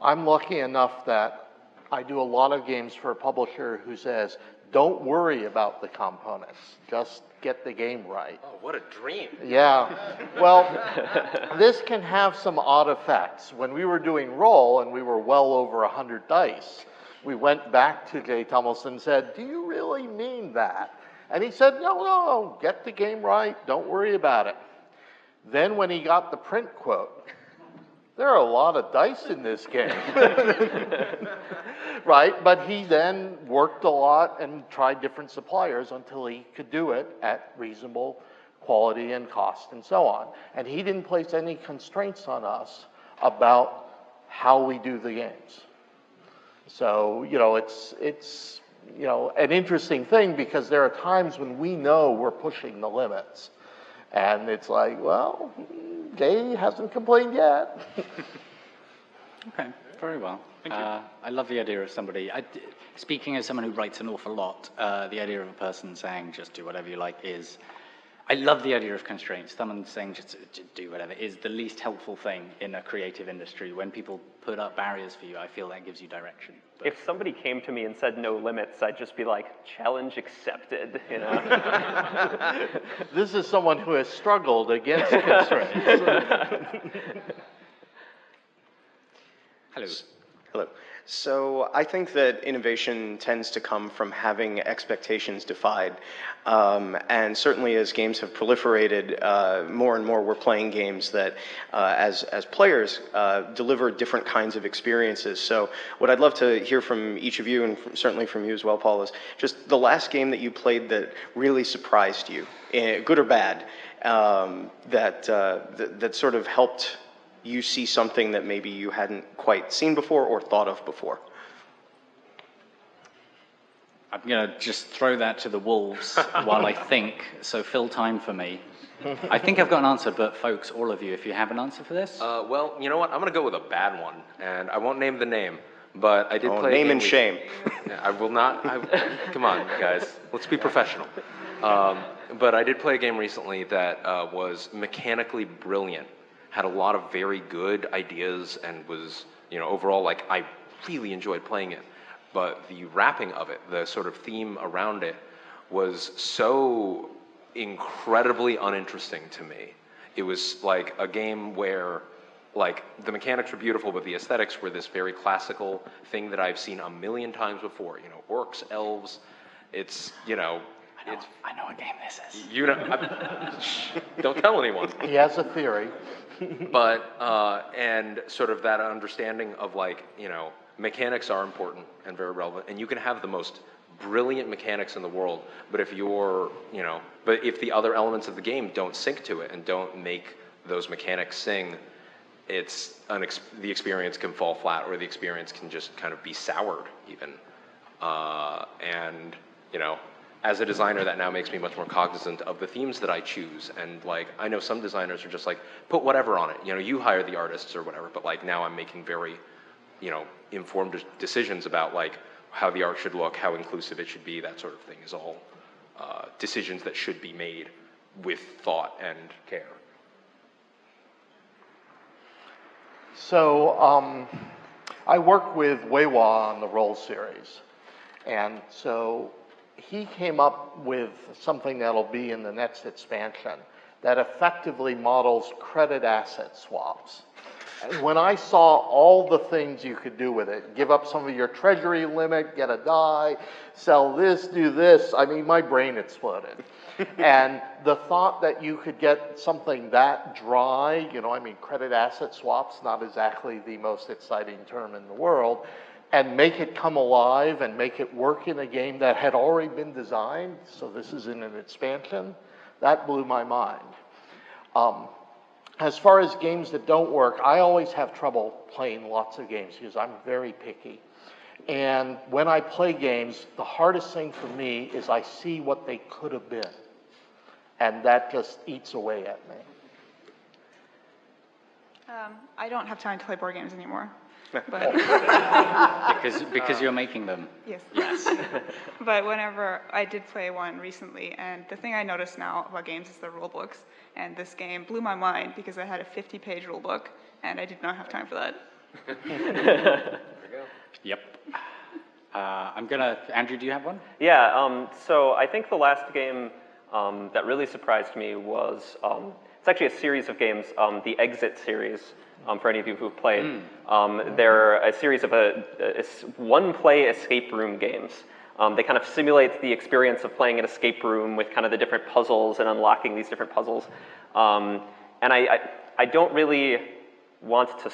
Speaker 3: I'm lucky enough that I do a lot of games for a publisher who says, don't worry about the components, just get the game right.
Speaker 2: Oh, what a dream.
Speaker 3: Yeah. Well, this can have some odd effects. When we were doing roll and we were well over 100 dice, we went back to Jay Tummelson and said, do you really mean that? And he said, no, get the game right, don't worry about it. Then when he got the print quote, there are a lot of dice in this game. Right, but he then worked a lot and tried different suppliers until he could do it at reasonable quality and cost and so on. And he didn't place any constraints on us about how we do the games. So, it's an interesting thing because there are times when we know we're pushing the limits. And it's like, well, Jay hasn't complained yet.
Speaker 1: Okay, very well. Thank you. I love the idea of somebody, speaking as someone who writes an awful lot, the idea of a person saying just do whatever you like I love the idea of constraints. Someone saying just do whatever is the least helpful thing in a creative industry. When people put up barriers for you, I feel that gives you direction. But
Speaker 4: if somebody came to me and said no limits, I'd just be like, challenge accepted,
Speaker 3: This is someone who has struggled against constraints.
Speaker 1: Hello.
Speaker 8: Hello. So I think that innovation tends to come from having expectations defied. And certainly as games have proliferated, more and more we're playing games that, as players, deliver different kinds of experiences. So what I'd love to hear from each of you, and certainly from you as well, Paul, is just the last game that you played that really surprised you, good or bad, that sort of helped you see something that maybe you hadn't quite seen before or thought of before.
Speaker 1: I'm going to just throw that to the wolves while I think, so fill time for me. I think I've got an answer, but folks, all of you, if you have an answer for this?
Speaker 2: Well, you know what? I'm going to go with a bad one, and I won't name the name, but I did play
Speaker 8: name and shame.
Speaker 2: I will not. Come on, guys. Let's be professional. But I did play a game recently that was mechanically brilliant, had a lot of very good ideas, and was, overall, like, I really enjoyed playing it. But the wrapping of it, the sort of theme around it, was so incredibly uninteresting to me. It was like a game where, like, the mechanics were beautiful, but the aesthetics were this very classical thing that I've seen a million times before. Orcs, elves, it's,
Speaker 1: I know what game this is.
Speaker 2: Don't tell anyone.
Speaker 3: He has a theory.
Speaker 2: But, and sort of that understanding of, like, mechanics are important and very relevant, and you can have the most brilliant mechanics in the world, but if but if the other elements of the game don't sync to it and don't make those mechanics sing, the experience can fall flat, or the experience can just kind of be soured even. And, as a designer, that now makes me much more cognizant of the themes that I choose. And, like, I know some designers are just like, put whatever on it. You hire the artists or whatever. But, like, now I'm making very, informed decisions about, like, how the art should look, how inclusive it should be, that sort of thing is all decisions that should be made with thought and care.
Speaker 3: So I work with Weiwa on the Roll series. And so he came up with something that'll be in the next expansion that effectively models credit asset swaps. And when I saw all the things you could do with it, give up some of your treasury limit, get a die, sell this, do this, I mean, my brain exploded. And the thought that you could get something that dry, credit asset swaps, not exactly the most exciting term in the world, and make it come alive and make it work in a game that had already been designed, so this is in an expansion, that blew my mind. As far as games that don't work, I always have trouble playing lots of games because I'm very picky. And when I play games, the hardest thing for me is I see what they could have been. And that just eats away at me.
Speaker 5: I don't have time to play board games anymore. But
Speaker 1: because you're making them.
Speaker 5: yes.
Speaker 1: Yes.
Speaker 5: But whenever I did play one recently, and the thing I notice now about games is the rule books. And this game blew my mind because I had a 50-page rule book, and I did not have time for that.
Speaker 1: Yep. Andrew, do you have one?
Speaker 4: Yeah, so I think the last game that really surprised me was, it's actually a series of games, the Exit series, for any of you who've played. They're a series of one-play escape room games. They kind of simulate the experience of playing an escape room with kind of the different puzzles and unlocking these different puzzles. And I don't really want to,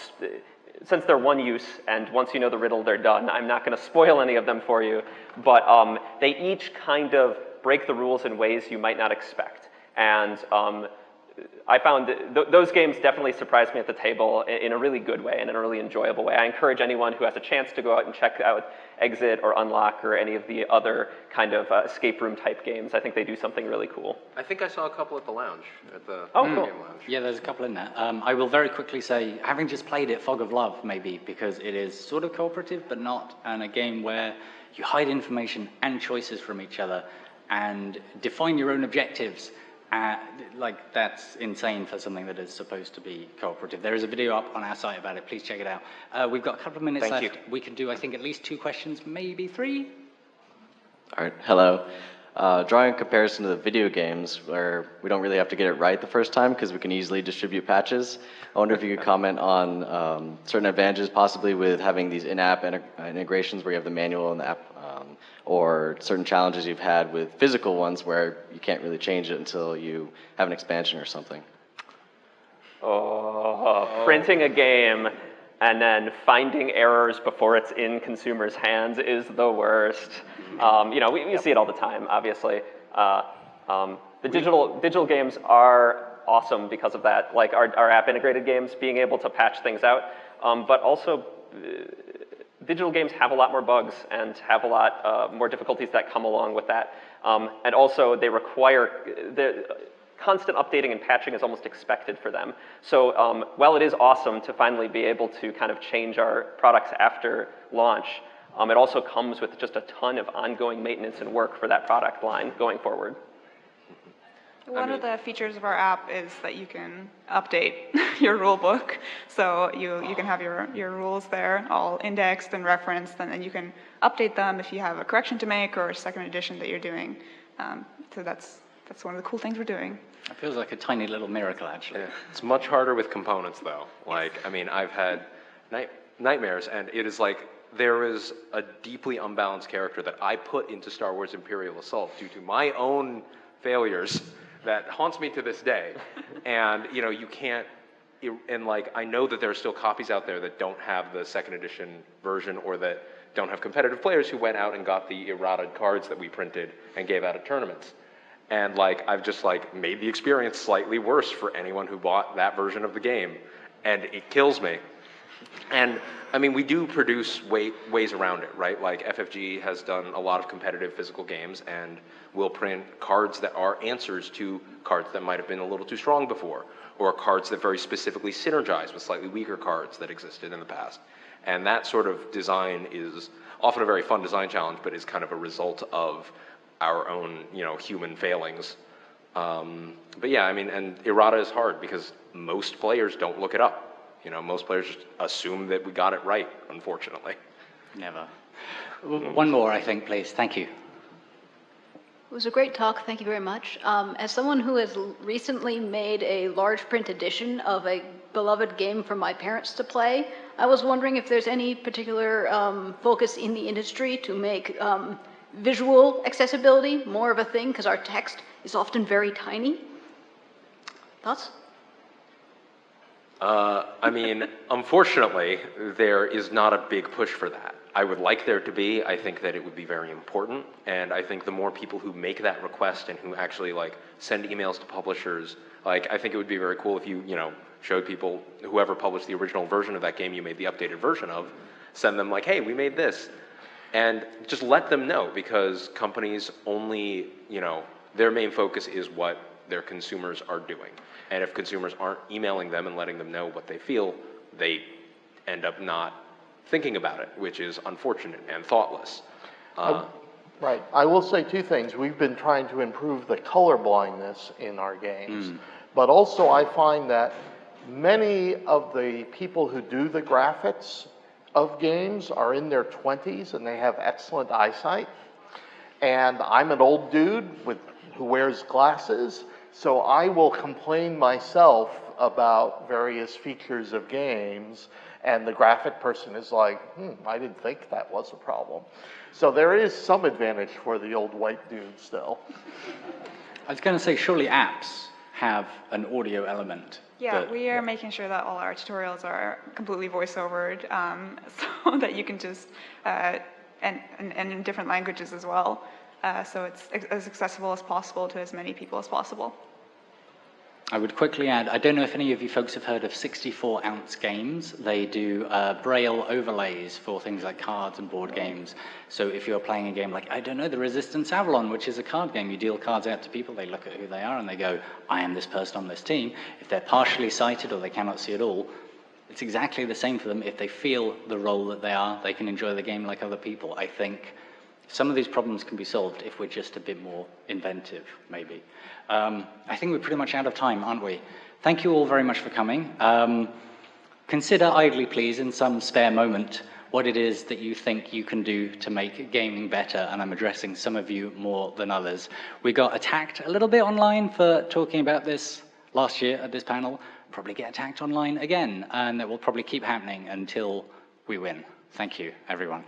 Speaker 4: since they're one use, and once you know the riddle, they're done, I'm not going to spoil any of them for you, but they each kind of break the rules in ways you might not expect. And I found those games definitely surprised me at the table in a really good way and in a really enjoyable way. I encourage anyone who has a chance to go out and check out Exit or Unlock or any of the other kind of escape room type games. I think they do something really cool.
Speaker 2: I think I saw a couple at the lounge, at the
Speaker 4: cool.
Speaker 2: game lounge.
Speaker 1: Yeah, there's a couple in there. I will very quickly say, having just played it, Fog of Love, maybe, because it is sort of cooperative, but not, and a game where you hide information and choices from each other and define your own objectives. That's insane for something that is supposed to be cooperative. There is a video up on our site about it. Please check it out. We've got a couple of minutes left. We can do, I think, at least 2 questions, maybe 3.
Speaker 12: All right, hello. Drawing a comparison to the video games where we don't really have to get it right the first time because we can easily distribute patches. I wonder if you could comment on certain advantages possibly with having these in-app integrations where you have the manual and the app, or certain challenges you've had with physical ones where you can't really change it until you have an expansion or something.
Speaker 4: Printing a game and then finding errors before it's in consumers' hands is the worst. We see it all the time, obviously. The digital games are awesome because of that, like our app integrated games, being able to patch things out, but also digital games have a lot more bugs and have a lot more difficulties that come along with that. And also they require, the constant updating and patching is almost expected for them. So while it is awesome to finally be able to kind of change our products after launch, it also comes with just a ton of ongoing maintenance and work for that product line going forward.
Speaker 5: One of the features of our app is that you can update your rule book. So you can have your rules there all indexed and referenced, and then you can update them if you have a correction to make or a second edition that you're doing. So that's one of the cool things we're doing.
Speaker 1: It feels like a tiny little miracle, actually.
Speaker 2: Yeah. It's much harder with components, though. I've had nightmares, and it is like there is a deeply unbalanced character that I put into Star Wars Imperial Assault due to my own failures that haunts me to this day. And, you can't, and I know that there are still copies out there that don't have the second edition version or that don't have competitive players who went out and got the errata cards that we printed and gave out at tournaments. And I've just made the experience slightly worse for anyone who bought that version of the game. And it kills me. And we do produce ways around it, right? FFG has done a lot of competitive physical games and will print cards that are answers to cards that might have been a little too strong before, or cards that very specifically synergize with slightly weaker cards that existed in the past. And that sort of design is often a very fun design challenge, but is kind of a result of our own, human failings. But yeah, and errata is hard because most players don't look it up. Most players just assume that we got it right, unfortunately.
Speaker 1: Never. One more, I think, please. Thank you.
Speaker 13: It was a great talk. Thank you very much. As someone who has recently made a large print edition of a beloved game for my parents to play, I was wondering if there's any particular focus in the industry to make visual accessibility more of a thing because our text is often very tiny? Thoughts?
Speaker 2: I mean, unfortunately, there is not a big push for that. I would like there to be. I think that it would be very important, and I think the more people who make that request and who actually like send emails to publishers, like I think it would be very cool if you showed people, whoever published the original version of that game you made the updated version of, send them like, hey, we made this, and just let them know, because companies only, their main focus is what their consumers are doing. And if consumers aren't emailing them and letting them know what they feel, they end up not thinking about it, which is unfortunate and thoughtless.
Speaker 3: Right. I will say two things. We've been trying to improve the color blindness in our games, but also I find that many of the people who do the graphics of games are in their 20s and they have excellent eyesight. And I'm an old dude who wears glasses, so I will complain myself about various features of games, and the graphic person is like, I didn't think that was a problem. So there is some advantage for the old white dude still.
Speaker 1: I was going to say, surely apps have an audio element.
Speaker 5: Yeah, we are making sure that all our tutorials are completely voice-overed, so that you can just, and in different languages as well, so it's as accessible as possible to as many people as possible.
Speaker 1: I would quickly add, I don't know if any of you folks have heard of 64-ounce games. They do braille overlays for things like cards and board games. So if you're playing a game like, I don't know, The Resistance Avalon, which is a card game, you deal cards out to people, they look at who they are and they go, I am this person on this team. If they're partially sighted or they cannot see at all, it's exactly the same for them. If they feel the role that they are, they can enjoy the game like other people. I think some of these problems can be solved if we're just a bit more inventive, maybe. I think we're pretty much out of time, aren't we? Thank you all very much for coming. Consider idly, please, in some spare moment, what it is that you think you can do to make gaming better, and I'm addressing some of you more than others. We got attacked a little bit online for talking about this last year at this panel. Probably get attacked online again, and it will probably keep happening until we win. Thank you, everyone.